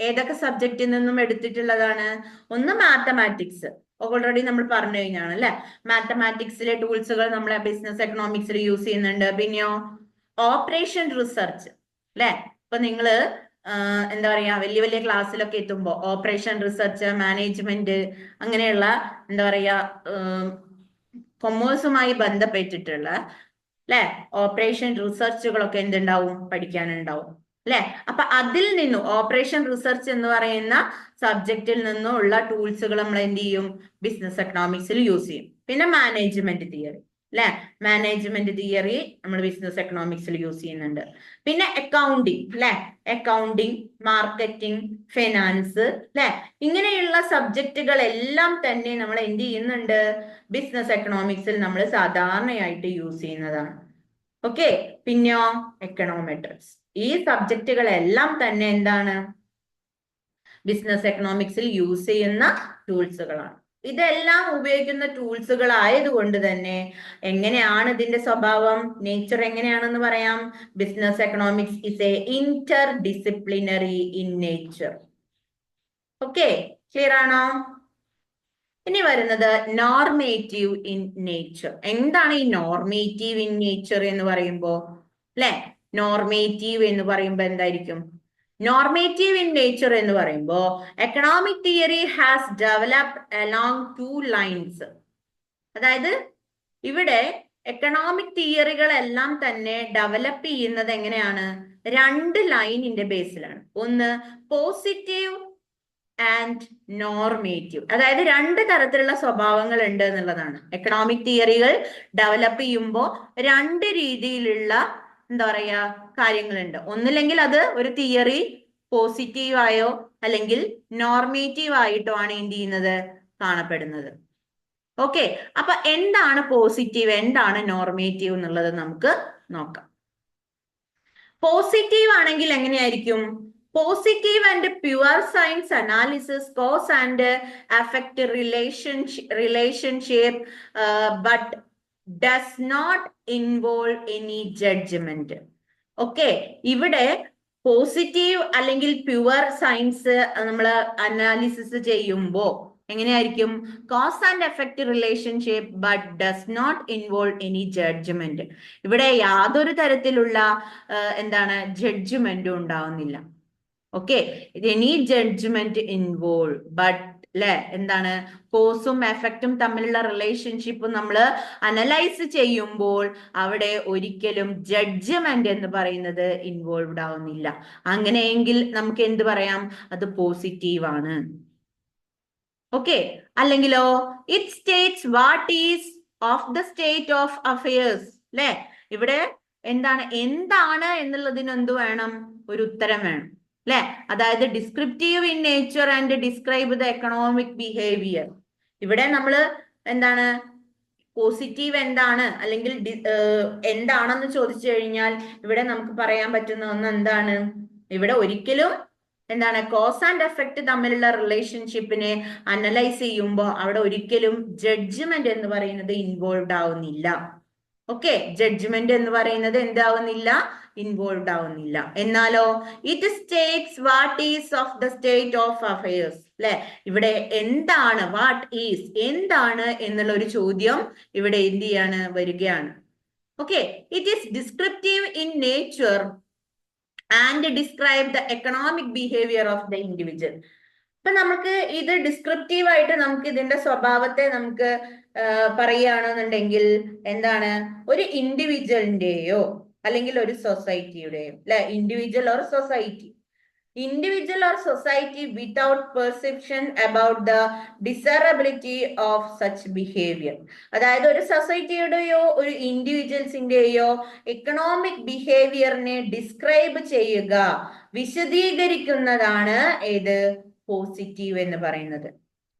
ഏതൊക്കെ സബ്ജക്റ്റിൽ നിന്നും എടുത്തിട്ടുള്ളതാണ്? ഒന്ന് മാത്തമാറ്റിക്സ്, ഓൾറെഡി നമ്മൾ പറഞ്ഞു കഴിഞ്ഞാണ്, അല്ലെ? മാത്തമാറ്റിക്സിലെ ടൂൾസുകൾ നമ്മൾ ബിസിനസ് എക്കണോമിക്സിൽ യൂസ് ചെയ്യുന്നുണ്ട്. പിന്നെയോ ഓപ്പറേഷൻ റിസർച്ച്, അല്ലെ? ഇപ്പൊ നിങ്ങള് എന്താ പറയാ വലിയ വലിയ ക്ലാസ്സിലൊക്കെ എത്തുമ്പോ ഓപ്പറേഷൻ റിസർച്ച്, മാനേജ്മെന്റ്, അങ്ങനെയുള്ള എന്താ പറയാ കൊമേഴ്സുമായി ബന്ധപ്പെട്ടിട്ടുള്ള, അല്ലെ, ഓപ്പറേഷൻ റിസർച്ചുകളൊക്കെ എന്തുണ്ടാവും? പഠിക്കാനുണ്ടാവും, അല്ലെ? അപ്പൊ അതിൽ നിന്നും ഓപ്പറേഷൻ റിസർച്ച് എന്ന് പറയുന്ന സബ്ജക്റ്റിൽ നിന്നുള്ള ടൂൾസുകൾ നമ്മൾ എന്ത് ചെയ്യും? ബിസിനസ് എക്കണോമിക്സിൽ യൂസ് ചെയ്യും. പിന്നെ മാനേജ്മെന്റ് തിയറി, അല്ലെ? മാനേജ്മെന്റ് തിയറി നമ്മൾ ബിസിനസ് എക്കണോമിക്സിൽ യൂസ് ചെയ്യുന്നുണ്ട്. പിന്നെ അക്കൗണ്ടിങ് അല്ലെ? അക്കൗണ്ടിങ്, മാർക്കറ്റിംഗ്, ഫിനാൻസ് അല്ലെ? ഇങ്ങനെയുള്ള സബ്ജക്റ്റുകളെല്ലാം തന്നെ നമ്മൾ എന്ത് ചെയ്യുന്നുണ്ട്? ബിസിനസ് എക്കണോമിക്സിൽ നമ്മൾ സാധാരണയായിട്ട് യൂസ് ചെയ്യുന്നതാണ്. ഓക്കെ, പിന്നെയോ എക്കണോമെട്രിക്സ്. ഈ സബ്ജക്റ്റുകളെല്ലാം തന്നെ എന്താണ്? ബിസിനസ് എക്കണോമിക്സിൽ യൂസ് ചെയ്യുന്ന ടൂൾസുകളാണ്. ഇതെല്ലാം ഉപയോഗിക്കുന്ന ടൂൾസുകൾ ആയതുകൊണ്ട് തന്നെ എങ്ങനെയാണ് ഇതിന്റെ സ്വഭാവം, നേച്ചർ എങ്ങനെയാണെന്ന് പറയാം. Business economics is A Inter disciplinary in nature. Okay, clear ആണോ? ഇനി വരുന്നത് നോർമേറ്റീവ് ഇൻ നേച്ചർ. എന്താണ് ഈ നോർമേറ്റീവ് ഇൻ നേച്ചർ എന്ന് പറയുമ്പോ? അല്ലെ, നോർമേറ്റീവ് എന്ന് പറയുമ്പോ എന്തായിരിക്കും? നോർമേറ്റീവ് ഇൻ നേച്ചർ എന്ന് പറയുമ്പോ economic theory has developed along 2 lines. അതായത് ഇവിടെ എക്കണോമിക് തിയറികളെല്ലാം തന്നെ ഡെവലപ്പ് ചെയ്യുന്നത് എങ്ങനെയാണ്? 2 ലൈനിന്റെ ബേസിലാണ്. ഒന്ന് പോസിറ്റീവ് ആൻഡ് നോർമേറ്റീവ്. അതായത് 2 തരത്തിലുള്ള സ്വഭാവങ്ങൾ ഉണ്ട് എന്നുള്ളതാണ്. എക്കണോമിക് തിയറികൾ ഡെവലപ്പ് ചെയ്യുമ്പോൾ 2 രീതിയിലുള്ള എന്താ പറയാ കാര്യങ്ങളുണ്ട്. ഒന്നില്ലെങ്കിൽ അത് ഒരു തിയറി പോസിറ്റീവായോ അല്ലെങ്കിൽ നോർമേറ്റീവ് ആയിട്ടോ ആണ് എന്ത് ചെയ്യുന്നത്? കാണപ്പെടുന്നത്. ഓക്കെ, അപ്പൊ എന്താണ് പോസിറ്റീവ്, എന്താണ് നോർമേറ്റീവ് എന്നുള്ളത് നമുക്ക് നോക്കാം. പോസിറ്റീവ് ആണെങ്കിൽ എങ്ങനെയായിരിക്കും? Positive and pure science analysis cause and effect relationship but does not involve any judgment. Okay, ഇവിടെ പോസിറ്റീവ് അല്ലെങ്കിൽ പ്യുവർ സയൻസ് നമ്മൾ അനാലിസിസ് ചെയ്യുമ്പോൾ എങ്ങനെയായിരിക്കും? Cause and effect relationship but does not involve any judgment. ഇവിടെ യാതൊരു തരത്തിലുള്ള എന്താണ് ജഡ്ജ്മെന്റും ഉണ്ടാവുന്നില്ല. Okay, any judgment involve but അല്ലെ എന്താണ്? കോസും എഫക്റ്റും തമ്മിലുള്ള റിലേഷൻഷിപ്പ് നമ്മൾ അനലൈസ് ചെയ്യുമ്പോൾ അവിടെ ഒരിക്കലും ജഡ്ജ്മെന്റ് എന്ന് പറയുന്നത് ഇൻവോൾവ്ഡ് ആവുന്നില്ല. അങ്ങനെയെങ്കിൽ നമുക്ക് എന്ത് പറയാം? അത് പോസിറ്റീവ് ആണ്. ഓക്കെ, അല്ലെങ്കിലോ it States what is of the state of affairs. അല്ലെ, ഇവിടെ എന്താണ് എന്നുള്ളതിന് എന്ത് വേണം? ഒരു ഉത്തരം വേണം. അല്ലെ, അതായത് descriptive in nature and describe the economic behaviour. ഇവിടെ നമ്മൾ എന്താണ് പോസിറ്റീവ് എന്താണ് അല്ലെങ്കിൽ എന്താണെന്ന് ചോദിച്ചു കഴിഞ്ഞാൽ ഇവിടെ നമുക്ക് പറയാൻ പറ്റുന്ന ഒന്ന് എന്താണ്? ഇവിടെ ഒരിക്കലും എന്താണ് കോസ് ആൻഡ് എഫക്റ്റ് തമ്മിലുള്ള റിലേഷൻഷിപ്പിനെ അനലൈസ് ചെയ്യുമ്പോൾ അവിടെ ഒരിക്കലും ജഡ്ജ്മെന്റ് എന്ന് പറയുന്നത് ഇൻവോൾവ്ഡ് ആവുന്നില്ല. ഓക്കെ, ജഡ്ജ്മെന്റ് എന്ന് പറയുന്നത് എന്താവുന്നില്ല? ഇൻവോൾവ്ഡ് ആവുന്നില്ല. എന്നാലോ it States what is of the state of affairs. അല്ലെ, ഇവിടെ എന്താണ്, വാട്ട് ഈസ് എന്താണ് എന്നുള്ള ഒരു ചോദ്യം ഇവിടെ എന്ത് ചെയ്യാണ്? വരികയാണ്. Okay, it is descriptive in nature and describe the economic behaviour of the individual. അപ്പൊ നമുക്ക് ഇത് ഡിസ്ക്രിപ്റ്റീവ് ആയിട്ട് നമുക്ക് ഇതിന്റെ സ്വഭാവത്തെ നമുക്ക് പറയുകയാണെന്നുണ്ടെങ്കിൽ എന്താണ്? ഒരു ഇൻഡിവിജ്വലിന്റെയോ അല്ലെങ്കിൽ ഒരു സൊസൈറ്റിയുടെയോ അല്ലെ, individual or society, individual or society without perception about the desirability of such behavior. അതായത് ഒരു സൊസൈറ്റിയുടെയോ ഒരു ഇൻഡിവിജ്വൽസിന്റെയോ എക്കണോമിക് ബിഹേവിയറിനെ ഡിസ്ക്രൈബ് ചെയ്യുക, വിശദീകരിക്കുന്നതാണ് ഏത്? പോസിറ്റീവ് എന്ന് പറയുന്നത്.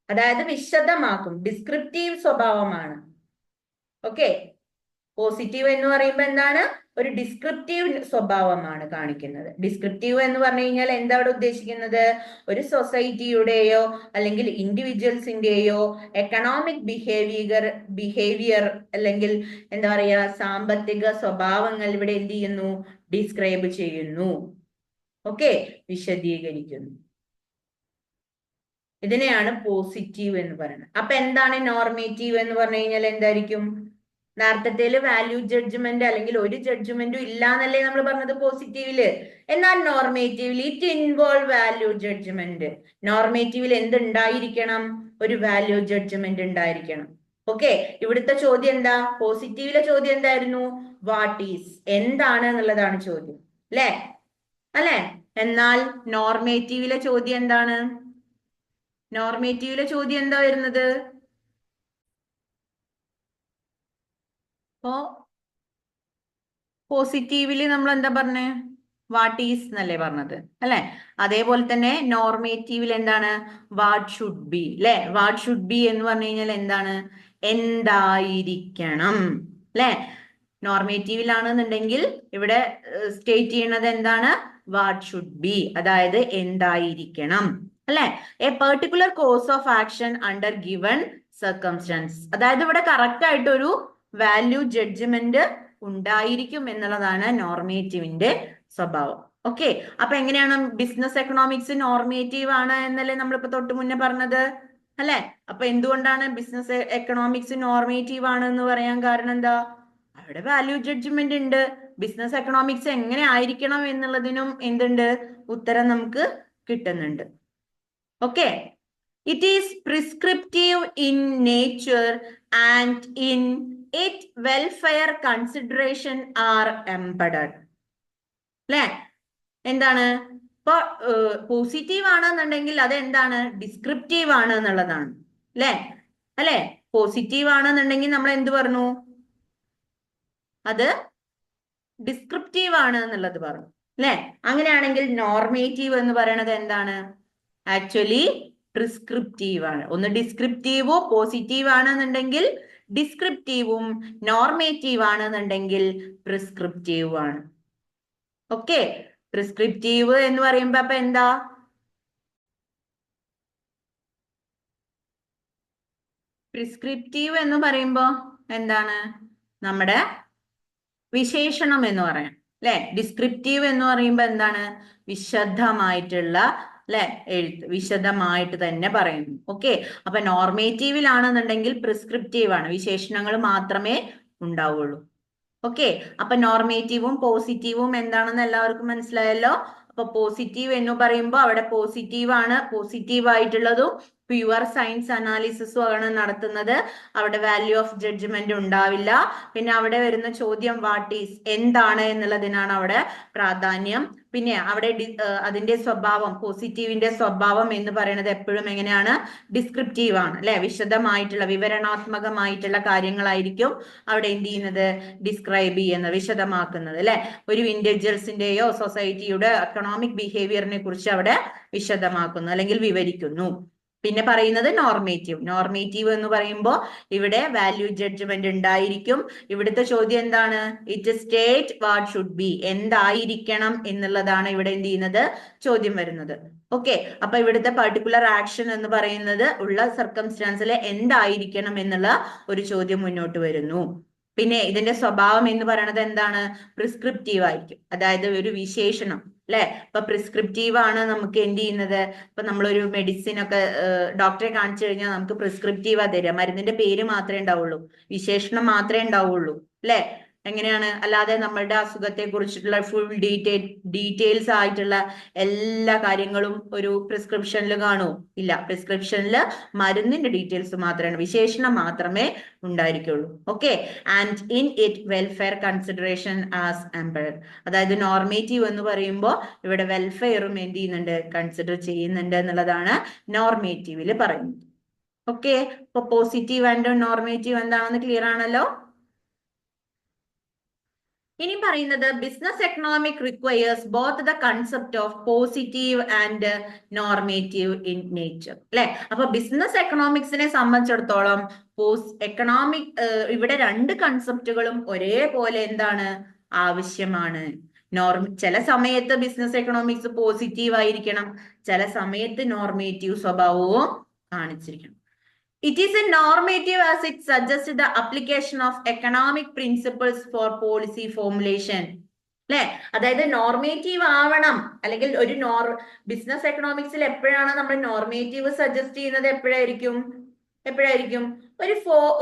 അതായത് വിശദമാക്കും, ഡിസ്ക്രിപ്റ്റീവ് സ്വഭാവമാണ്. ഓക്കെ, പോസിറ്റീവ് എന്ന് പറയുമ്പോൾ എന്താണ്? ഒരു ഡിസ്ക്രിപ്റ്റീവ് സ്വഭാവമാണ് കാണിക്കുന്നത്. ഡിസ്ക്രിപ്റ്റീവ് എന്ന് പറഞ്ഞു കഴിഞ്ഞാൽ എന്താ അവിടെ ഉദ്ദേശിക്കുന്നത്? ഒരു സൊസൈറ്റിയുടെയോ അല്ലെങ്കിൽ ഇൻഡിവിജ്വൽസിന്റെയോ എക്കണോമിക് ബിഹേവിയർ അല്ലെങ്കിൽ എന്താ പറയാ സാമ്പത്തിക സ്വഭാവങ്ങൾ ഇവിടെ എന്ത് ചെയ്യുന്നു? ഡിസ്ക്രൈബ് ചെയ്യുന്നു. ഓക്കെ, വിശദീകരിക്കുന്നു. ഇതിനെയാണ് പോസിറ്റീവ് എന്ന് പറയുന്നത്. അപ്പൊ എന്താണ് നോർമേറ്റീവ് എന്ന് പറഞ്ഞു കഴിഞ്ഞാൽ എന്തായിരിക്കും? നേരത്തെ വാല്യൂ ജഡ്ജ്മെന്റ് അല്ലെങ്കിൽ ഒരു ജഡ്ജ്മെന്റും ഇല്ല എന്നല്ലേ നമ്മൾ പറഞ്ഞത് പോസിറ്റീവില്. എന്നാൽ നോർമേറ്റീവിൽ ഇറ്റ് ഇൻവോൾവ് വാല്യൂ ജഡ്ജ്മെന്റ്. നോർമേറ്റീവിൽ എന്തുണ്ടായിരിക്കണം? ഒരു വാല്യൂ ജഡ്ജ്മെന്റ് ഉണ്ടായിരിക്കണം. ഓക്കെ, ഇവിടുത്തെ ചോദ്യം എന്താ? പോസിറ്റീവിലെ ചോദ്യം എന്തായിരുന്നു? വാട്ട് ഈസ് എന്താണ് എന്നുള്ളതാണ് ചോദ്യം, അല്ലെ? എന്നാൽ നോർമേറ്റീവിലെ ചോദ്യം എന്താണ്? നോർമേറ്റീവിലെ ചോദ്യം എന്താ വരുന്നത്? അപ്പോ പോസിറ്റീവില് നമ്മൾ എന്താ പറഞ്ഞേ, വാട്ട് ഈസ് എന്നല്ലേ പറഞ്ഞത് അല്ലെ. അതേപോലെ തന്നെ നോർമേറ്റീവിൽ എന്താണ്, വാട്ട് ഷുഡ് ബി അല്ലെ. വാട്ട് ഷുഡ് ബി എന്ന് പറഞ്ഞു കഴിഞ്ഞാൽ എന്താണ്, എന്തായിരിക്കണം അല്ലെ. നോർമേറ്റീവിലാണെന്നുണ്ടെങ്കിൽ ഇവിടെ സ്റ്റേറ്റ് ചെയ്യണത് എന്താണ്, വാട്ട് ഷുഡ് ബി, അതായത് എന്തായിരിക്കണം അല്ലെ. A particular course of action under given circumstances, അതായത് ഇവിടെ കറക്റ്റ് ആയിട്ട് ഒരു വാല്യൂ ജഡ്ജ്മെന്റ് ഉണ്ടായിരിക്കും എന്നുള്ളതാണ് നോർമേറ്റീവിന്റെ സ്വഭാവം. ഓക്കെ, അപ്പൊ എങ്ങനെയാണ് ബിസിനസ് എക്കണോമിക്സ് നോർമേറ്റീവ് ആണ് എന്നല്ലേ നമ്മളിപ്പോ തൊട്ട് മുന്നേ പറഞ്ഞത് അല്ലെ. അപ്പൊ എന്തുകൊണ്ടാണ് ബിസിനസ് എക്കണോമിക്സ് നോർമേറ്റീവ് ആണ് എന്ന് പറയാൻ കാരണം എന്താ, അവിടെ വാല്യൂ ജഡ്ജ്മെന്റ് ഉണ്ട്. ബിസിനസ് എക്കണോമിക്സ് എങ്ങനെ ആയിരിക്കണം എന്നുള്ളതിനും എന്തുണ്ട്, ഉത്തരം നമുക്ക് കിട്ടുന്നുണ്ട്. Okay, it is prescriptive in nature and in it welfare consideration are embedded അല്ലെ. എന്താണ് ഇപ്പൊ പോസിറ്റീവ് ആണെന്നുണ്ടെങ്കിൽ അത് എന്താണ്, ഡിസ്ക്രിപ്റ്റീവ് ആണ് എന്നുള്ളതാണ് അല്ലെ. അല്ലെ, പോസിറ്റീവ് ആണെന്നുണ്ടെങ്കിൽ നമ്മൾ എന്ത് പറഞ്ഞു, അത് ഡിസ്ക്രിപ്റ്റീവ് ആണ് എന്നുള്ളത് പറഞ്ഞു അല്ലെ. അങ്ങനെയാണെങ്കിൽ നോർമേറ്റീവ് എന്ന് പറയുന്നത് എന്താണ്, ആക്ച്വലി പ്രിസ്ക്രിപ്റ്റീവ് ആണ്. ഒന്ന് ഡിസ്ക്രിപ്റ്റീവോ പോസിറ്റീവ് ആണെന്നുണ്ടെങ്കിൽ ഡിസ്ക്രിപ്റ്റീവും, നോർമേറ്റീവ് ആണെന്നുണ്ടെങ്കിൽ പ്രിസ്ക്രിപ്റ്റീവ് ആണ്. ഓക്കെ, പ്രിസ്ക്രിപ്റ്റീവ് എന്ന് പറയുമ്പോ അപ്പൊ എന്താ, പ്രിസ്ക്രിപ്റ്റീവ് എന്ന് പറയുമ്പോ എന്താണ്, നമ്മുടെ വിശേഷണം എന്ന് പറയാം അല്ലെ. ഡിസ്ക്രിപ്റ്റീവ് എന്ന് പറയുമ്പോ എന്താണ്, വിശദമായിട്ടുള്ള അല്ലെ, എഴുത്ത് വിശദമായിട്ട് തന്നെ പറയുന്നു. ഓക്കെ, അപ്പൊ നോർമേറ്റീവിലാണെന്നുണ്ടെങ്കിൽ പ്രിസ്ക്രിപ്റ്റീവ് ആണ്, വിശേഷണങ്ങൾ മാത്രമേ ഉണ്ടാവുള്ളൂ. ഓക്കെ, അപ്പൊ നോർമേറ്റീവും പോസിറ്റീവും എന്താണെന്ന് എല്ലാവർക്കും മനസ്സിലായല്ലോ. അപ്പൊ പോസിറ്റീവ് എന്ന് പറയുമ്പോൾ അവിടെ പോസിറ്റീവ് ആണ്, പോസിറ്റീവ് ആയിട്ടുള്ളതും പ്യുവർ സയൻസ് അനാലിസിസും ആണ് നടത്തുന്നത്. അവിടെ വാല്യൂ ഓഫ് ജഡ്ജ്മെന്റ് ഉണ്ടാവില്ല. പിന്നെ അവിടെ വരുന്ന ചോദ്യം വാട്ട് ഈസ്, എന്താണ് എന്നുള്ളതിനാണ് അവിടെ പ്രാധാന്യം. പിന്നെ അവിടെ അതിന്റെ സ്വഭാവം, പോസിറ്റീവിന്റെ സ്വഭാവം എന്ന് പറയുന്നത് എപ്പോഴും എങ്ങനെയാണ്, ഡിസ്ക്രിപ്റ്റീവ് ആണ് അല്ലെ. വിശദമായിട്ടുള്ള വിവരണാത്മകമായിട്ടുള്ള കാര്യങ്ങളായിരിക്കും അവിടെ എന്ത് ചെയ്യുന്നത്, ഡിസ്ക്രൈബ് ചെയ്യുന്നത്, വിശദമാക്കുന്നത് അല്ലെ. ഒരു ഇൻഡിവിജ്വൽസിന്റെയോ സൊസൈറ്റിയുടെ എക്കണോമിക് ബിഹേവിയറിനെ കുറിച്ച് അവിടെ വിശദമാക്കുന്നു അല്ലെങ്കിൽ വിവരിക്കുന്നു. പിന്നെ പറയുന്നത് നോർമേറ്റീവ്. നോർമേറ്റീവ് എന്ന് പറയുമ്പോൾ ഇവിടെ വാല്യൂ ജഡ്ജ്മെന്റ് ഉണ്ടായിരിക്കും. ഇവിടുത്തെ ചോദ്യം എന്താണ്, it state what should be, എന്തായിരിക്കണം എന്നുള്ളതാണ് ഇവിടെ എന്ത് ചെയ്യുന്നത്, ചോദ്യം വരുന്നത്. ഓക്കെ, അപ്പൊ ഇവിടുത്തെ പർട്ടിക്കുലർ ആക്ഷൻ എന്ന് പറയുന്നത് ഉള്ള സർക്കംസ്റ്റാൻസിൽ എന്തായിരിക്കണം എന്നുള്ള ഒരു ചോദ്യം മുന്നോട്ട് വരുന്നു. പിന്നെ ഇതിന്റെ സ്വഭാവം എന്ന് പറയുന്നത് എന്താണ്, പ്രിസ്ക്രിപ്റ്റീവ് ആയിരിക്കും, അതായത് ഒരു വിശേഷണം അല്ലെ. ഇപ്പൊ പ്രിസ്ക്രിപ്റ്റീവ് ആണ് നമുക്ക് എന്ത് ചെയ്യുന്നത്, ഇപ്പൊ നമ്മളൊരു മെഡിസിൻ ഒക്കെ ഡോക്ടറെ കാണിച്ചു കഴിഞ്ഞാൽ നമുക്ക് പ്രിസ്ക്രിപ്റ്റീവാ തരിക, മരുന്നിന്റെ പേര് മാത്രമേ ഉണ്ടാവുള്ളൂ, വിശേഷണം മാത്രമേ ഉണ്ടാവുള്ളൂ അല്ലെ. എങ്ങനെയാണ്, അല്ലാതെ നമ്മളുടെ അസുഖത്തെ കുറിച്ചിട്ടുള്ള ഫുൾ ഡീറ്റെയിൽസ് ആയിട്ടുള്ള എല്ലാ കാര്യങ്ങളും ഒരു പ്രിസ്ക്രിപ്ഷനിൽ കാണൂ, ഇല്ല. പ്രിസ്ക്രിപ്ഷനിൽ മരുന്നിന്റെ ഡീറ്റെയിൽസ് മാത്രമാണ്, വിശേഷണം മാത്രമേ ഉണ്ടായിരിക്കുള്ളൂ. Okay, and in it welfare consideration as embedded, അതായത് നോർമേറ്റീവ് എന്ന് പറയുമ്പോൾ ഇവിടെ വെൽഫെയറും എന്ത് ചെയ്യുന്നുണ്ട്, കൺസിഡർ ചെയ്യുന്നുണ്ട് എന്നുള്ളതാണ് നോർമേറ്റീവില് പറയുന്നത്. ഓക്കെ, ഇപ്പൊ പോസിറ്റീവ് ആൻഡ് നോർമേറ്റീവ് എന്താണെന്ന് ക്ലിയർ ആണല്ലോ. ഇനി പറയുന്നത് business economic requires both the concept of positive and normative in nature അല്ലെ. അപ്പൊ ബിസിനസ് എക്കണോമിക്സിനെ സംബന്ധിച്ചിടത്തോളം എക്കണോമിക് ഇവിടെ രണ്ട് കൺസെപ്റ്റുകളും ഒരേപോലെ എന്താണ്, ആവശ്യമാണ്. ചില സമയത്ത് ബിസിനസ് എക്കണോമിക്സ് പോസിറ്റീവ് ആയിരിക്കണം, ചില സമയത്ത് നോർമേറ്റീവ് സ്വഭാവവും കാണിച്ചിരിക്കണം. It is a normative as it suggests the application of economic principles for policy formulation. അല്ലെ, അതായത് നോർമേറ്റീവ് ആവണം, അല്ലെങ്കിൽ ഒരു ബിസിനസ് എക്കണോമിക്സിൽ എപ്പോഴാണ് നമ്മൾ നോർമേറ്റീവ് സജസ്റ്റ് ചെയ്യുന്നത്, എപ്പോഴായിരിക്കും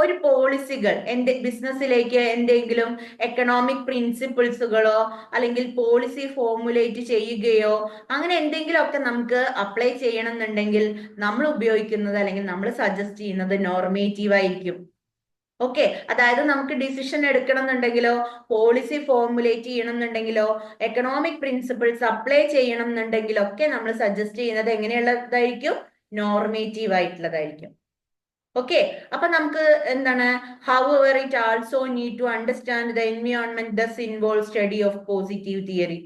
ഒരു പോളിസികൾ ബിസിനസ്സിലേക്ക് എന്തെങ്കിലും എക്കണോമിക് പ്രിൻസിപ്പിൾസുകളോ അല്ലെങ്കിൽ പോളിസി ഫോർമുലേറ്റ് ചെയ്യുകയോ അങ്ങനെ എന്തെങ്കിലും ഒക്കെ നമുക്ക് അപ്ലൈ ചെയ്യണം എന്നുണ്ടെങ്കിൽ നമ്മൾ ഉപയോഗിക്കുന്നത് അല്ലെങ്കിൽ നമ്മൾ സജസ്റ്റ് ചെയ്യുന്നത് നോർമേറ്റീവ് ആയിരിക്കും. ഓക്കെ, അതായത് നമുക്ക് ഡിസിഷൻ എടുക്കണം എന്നുണ്ടെങ്കിലോ പോളിസി ഫോർമുലേറ്റ് ചെയ്യണം എന്നുണ്ടെങ്കിലോ എക്കണോമിക് പ്രിൻസിപ്പിൾസ് അപ്ലൈ ചെയ്യണം എന്നുണ്ടെങ്കിലോ ഒക്കെ നമ്മൾ സജസ്റ്റ് ചെയ്യുന്നത് എങ്ങനെയുള്ളതായിരിക്കും, നോർമേറ്റീവ് ആയിട്ടുള്ളതായിരിക്കും. ഓക്കെ, അപ്പൊ നമുക്ക് എന്താണ്, however it also need to understand the environment thus involves study of positive theory,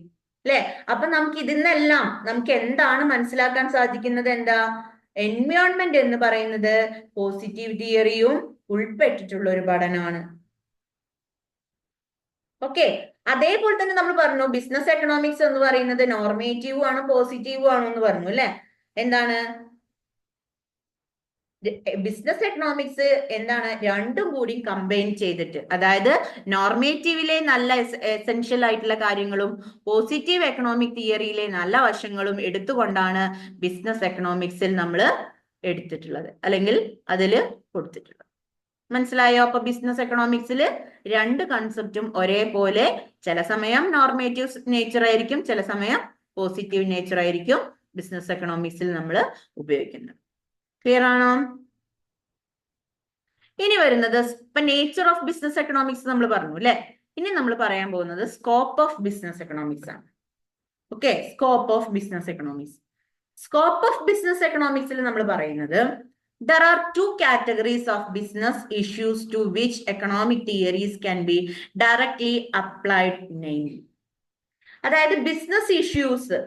അല്ലെ? അപ്പൊ നമുക്ക് ഇതിന്നെല്ലാം നമുക്ക് എന്താണ് മനസ്സിലാക്കാൻ സാധിക്കുന്നത്? എന്താ, എൻവയോൺമെന്റ് എന്ന് പറയുന്നത് പോസിറ്റീവ് തിയറിയും ഉൾപ്പെട്ടിട്ടുള്ള ഒരു പഠനമാണ്. ഓക്കെ, അതേപോലെ തന്നെ നമ്മൾ പറഞ്ഞു ബിസിനസ് എക്കണോമിക്സ് എന്ന് പറയുന്നത് നോർമേറ്റീവും ആണ് പോസിറ്റീവും ആണോ എന്ന് പറഞ്ഞു, അല്ലെ? എന്താണ്, ബിസിനസ് എക്കണോമിക്സ് എന്താണ്, രണ്ടും കൂടി കമ്പൈൻ ചെയ്തിട്ട്, അതായത് നോർമേറ്റീവിലെ നല്ല എസെൻഷ്യൽ ആയിട്ടുള്ള കാര്യങ്ങളും പോസിറ്റീവ് എക്കണോമിക് തിയറിയിലെ നല്ല വശങ്ങളും എടുത്തുകൊണ്ടാണ് ബിസിനസ് എക്കണോമിക്സിൽ നമ്മൾ എടുത്തിട്ടുള്ളത്, അല്ലെങ്കിൽ അതിൽ കൊടുത്തിട്ടുള്ളത്. മനസ്സിലായോ? അപ്പൊ ബിസിനസ് എക്കണോമിക്സിൽ രണ്ട് കൺസെപ്റ്റും ഒരേപോലെ, ചില സമയം നോർമേറ്റീവ് നേച്ചർ ആയിരിക്കും, ചില സമയം പോസിറ്റീവ് നേച്ചർ ആയിരിക്കും ബിസിനസ് എക്കണോമിക്സിൽ നമ്മൾ ഉപയോഗിക്കുന്നത്. ക്ലിയർ ആണോ? ഇനി വരുന്നത് ഇപ്പൊ നേച്ചർ ഓഫ് ബിസിനസ് എക്കണോമിക്സ് നമ്മൾ പറഞ്ഞു, അല്ലെ? ഇനി നമ്മൾ പറയാൻ പോകുന്നത് സ്കോപ്പ് ഓഫ് ബിസിനസ് എക്കണോമിക്സ് ആണ്. Okay, scope of business economics. Scope of business എക്കണോമിക്സിൽ നമ്മൾ പറയുന്നത് there are two categories of business issues to which economic theories can be directly applied, namely. അതായത് ബിസിനസ് ഇഷ്യൂസ്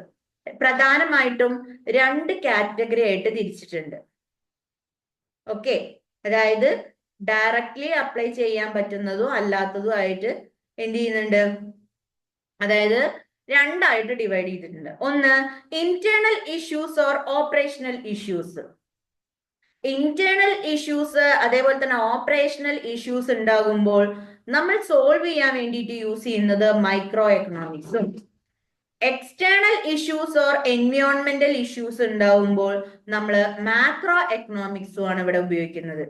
പ്രധാനമായിട്ടും രണ്ട് കാറ്റഗറി ആയിട്ട് തിരിച്ചിട്ടുണ്ട്. Okay, അതായത് ഡയറക്ട്ലി അപ്ലൈ ചെയ്യാൻ പറ്റുന്നതും അല്ലാത്തതും ആയിട്ട് എന്ത് ചെയ്യുന്നുണ്ട്, അതായത് രണ്ടായിട്ട് ഡിവൈഡ് ചെയ്തിട്ടുണ്ട്. ഒന്ന്, internal issues or operational issues. Internal issues അതേപോലെ തന്നെ ഓപ്പറേഷണൽ ഇഷ്യൂസ് ഉണ്ടാകുമ്പോൾ നമ്മൾ സോൾവ് ചെയ്യാൻ വേണ്ടിയിട്ട് യൂസ് ചെയ്യുന്നത് മൈക്രോ എക്കണോമിക്സും, എക്സ്റ്റേണൽ ഇഷ്യൂസ് ഓർ എൻവയോൺമെന്റൽ ഇഷ്യൂസ് ഉണ്ടാവുമ്പോൾ നമ്മൾ മാക്രോ എക്കണോമിക്സും ആണ് ഇവിടെ ഉപയോഗിക്കുന്നത്.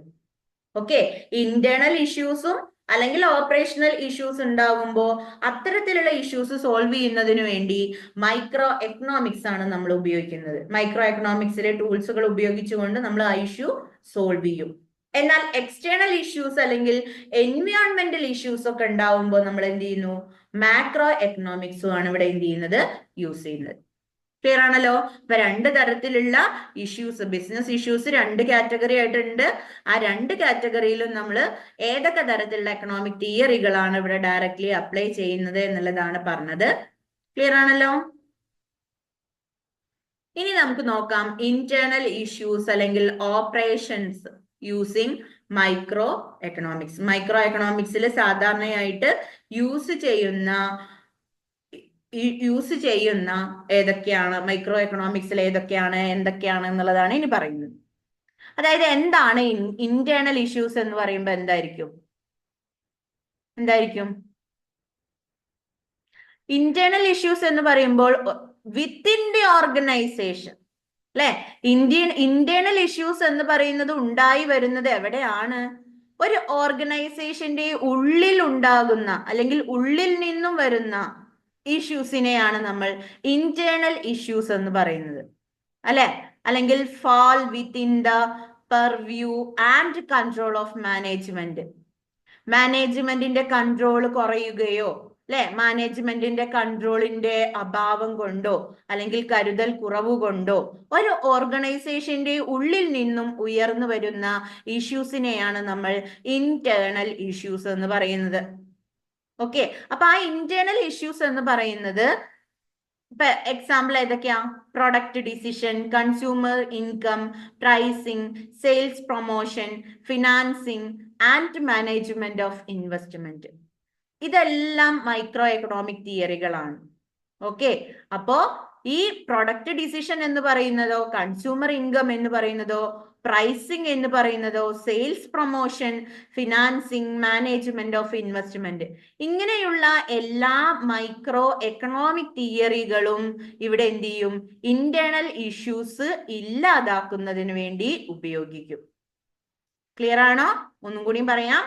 ഓക്കെ, ഇന്റേണൽ ഇഷ്യൂസും അല്ലെങ്കിൽ ഓപ്പറേഷണൽ ഇഷ്യൂസ് ഉണ്ടാകുമ്പോൾ അത്തരത്തിലുള്ള ഇഷ്യൂസ് സോൾവ് ചെയ്യുന്നതിന് വേണ്ടി മൈക്രോ എക്കണോമിക്സ് ആണ് നമ്മൾ ഉപയോഗിക്കുന്നത്. മൈക്രോ എക്കണോമിക്സിലെ ടൂൾസുകൾ ഉപയോഗിച്ചുകൊണ്ട് നമ്മൾ ആ ഇഷ്യൂ സോൾവ് ചെയ്യും. എന്നാൽ എക്സ്റ്റേണൽ ഇഷ്യൂസ് അല്ലെങ്കിൽ എൻവയോൺമെന്റൽ ഇഷ്യൂസ് ഒക്കെ ഉണ്ടാവുമ്പോൾ നമ്മൾ എന്ത് ചെയ്യുന്നു, മാക്രോ എക്കണോമിക്സും ആണ് ഇവിടെ എന്ത് ചെയ്യുന്നത്, യൂസ് ചെയ്യുന്നത്. ക്ലിയർ ആണല്ലോ? ഇപ്പൊ രണ്ട് തരത്തിലുള്ള ഇഷ്യൂസ്, ബിസിനസ് ഇഷ്യൂസ് രണ്ട് കാറ്റഗറി ആയിട്ടുണ്ട്. ആ രണ്ട് കാറ്റഗറിയിലും നമ്മൾ ഏതൊക്കെ തരത്തിലുള്ള എക്കണോമിക് തിയറികളാണ് ഇവിടെ ഡയറക്ട്ലി അപ്ലൈ ചെയ്യുന്നത് എന്നുള്ളതാണ് പറഞ്ഞത്. ക്ലിയർ ആണല്ലോ? ഇനി നമുക്ക് നോക്കാം ഇന്റേണൽ ഇഷ്യൂസ് അല്ലെങ്കിൽ operations using micro economics. Micro എക്കണോമിക്സിൽ സാധാരണയായിട്ട് യൂസ് ചെയ്യുന്ന ഏതൊക്കെയാണ്, മൈക്രോ എക്കണോമിക്സിൽ ഏതൊക്കെയാണ്, എന്തൊക്കെയാണ് എന്നുള്ളതാണ് ഇനി പറയുന്നത്. അതായത് എന്താണ് ഇന്റേണൽ ഇഷ്യൂസ് എന്ന് പറയുമ്പോൾ എന്തായിരിക്കും? ഇന്റേണൽ ഇഷ്യൂസ് എന്ന് പറയുമ്പോൾ വിത്തിൻ ദി ഓർഗനൈസേഷൻ, അല്ലെ? ഇന്റേണൽ ഇഷ്യൂസ് എന്ന് പറയുന്നത് ഉണ്ടായി വരുന്നത് എവിടെയാണ്? ഒരു ഓർഗനൈസേഷന്റെ ഉള്ളിൽ ഉണ്ടാകുന്ന അല്ലെങ്കിൽ ഉള്ളിൽ നിന്നും വരുന്ന ഇഷ്യൂസിനെയാണ് നമ്മൾ ഇന്റേണൽ ഇഷ്യൂസ് എന്ന് പറയുന്നത്, അല്ലെ? അല്ലെങ്കിൽ fall within the purview and control of management. മാനേജ്മെന്റിന്റെ കൺട്രോൾ കുറയുകയോ, അല്ലെ, മാനേജ്മെന്റിന്റെ കൺട്രോളിന്റെ അഭാവം കൊണ്ടോ അല്ലെങ്കിൽ കരുതൽ കുറവ് കൊണ്ടോ ഒരു ഓർഗനൈസേഷന്റെ ഉള്ളിൽ നിന്നും ഉയർന്നു വരുന്ന ഇഷ്യൂസിനെയാണ് നമ്മൾ ഇന്റേണൽ ഇഷ്യൂസ് എന്ന് പറയുന്നത്. ഓക്കെ, അപ്പൊ ആ ഇന്റേണൽ ഇഷ്യൂസ് എന്ന് പറയുന്നത് ഇപ്പൊ എക്സാമ്പിൾ ഏതൊക്കെയാ? Product decision, consumer income, pricing, sales promotion, financing and management of investment. ഇതെല്ലാം മൈക്രോ എക്കണോമിക് തിയറികളാണ്. ഓക്കെ, അപ്പോ ഈ പ്രൊഡക്റ്റ് ഡിസിഷൻ എന്ന് പറയുന്നതോ, കൺസ്യൂമർ ഇൻകം എന്ന് പറയുന്നതോ, പ്രൈസിങ് എന്ന് പറയുന്നതോ, sales promotion, financing, management of investment, ഇങ്ങനെയുള്ള എല്ലാ മൈക്രോ എക്കണോമിക് തിയറികളും ഇവിടെ എന്ത് ചെയ്യും? ഇന്റേണൽ ഇഷ്യൂസ് ഇല്ലാതാക്കുന്നതിന് വേണ്ടി ഉപയോഗിക്കും. ക്ലിയർ ആണോ? ഒന്നും കൂടി പറയാം.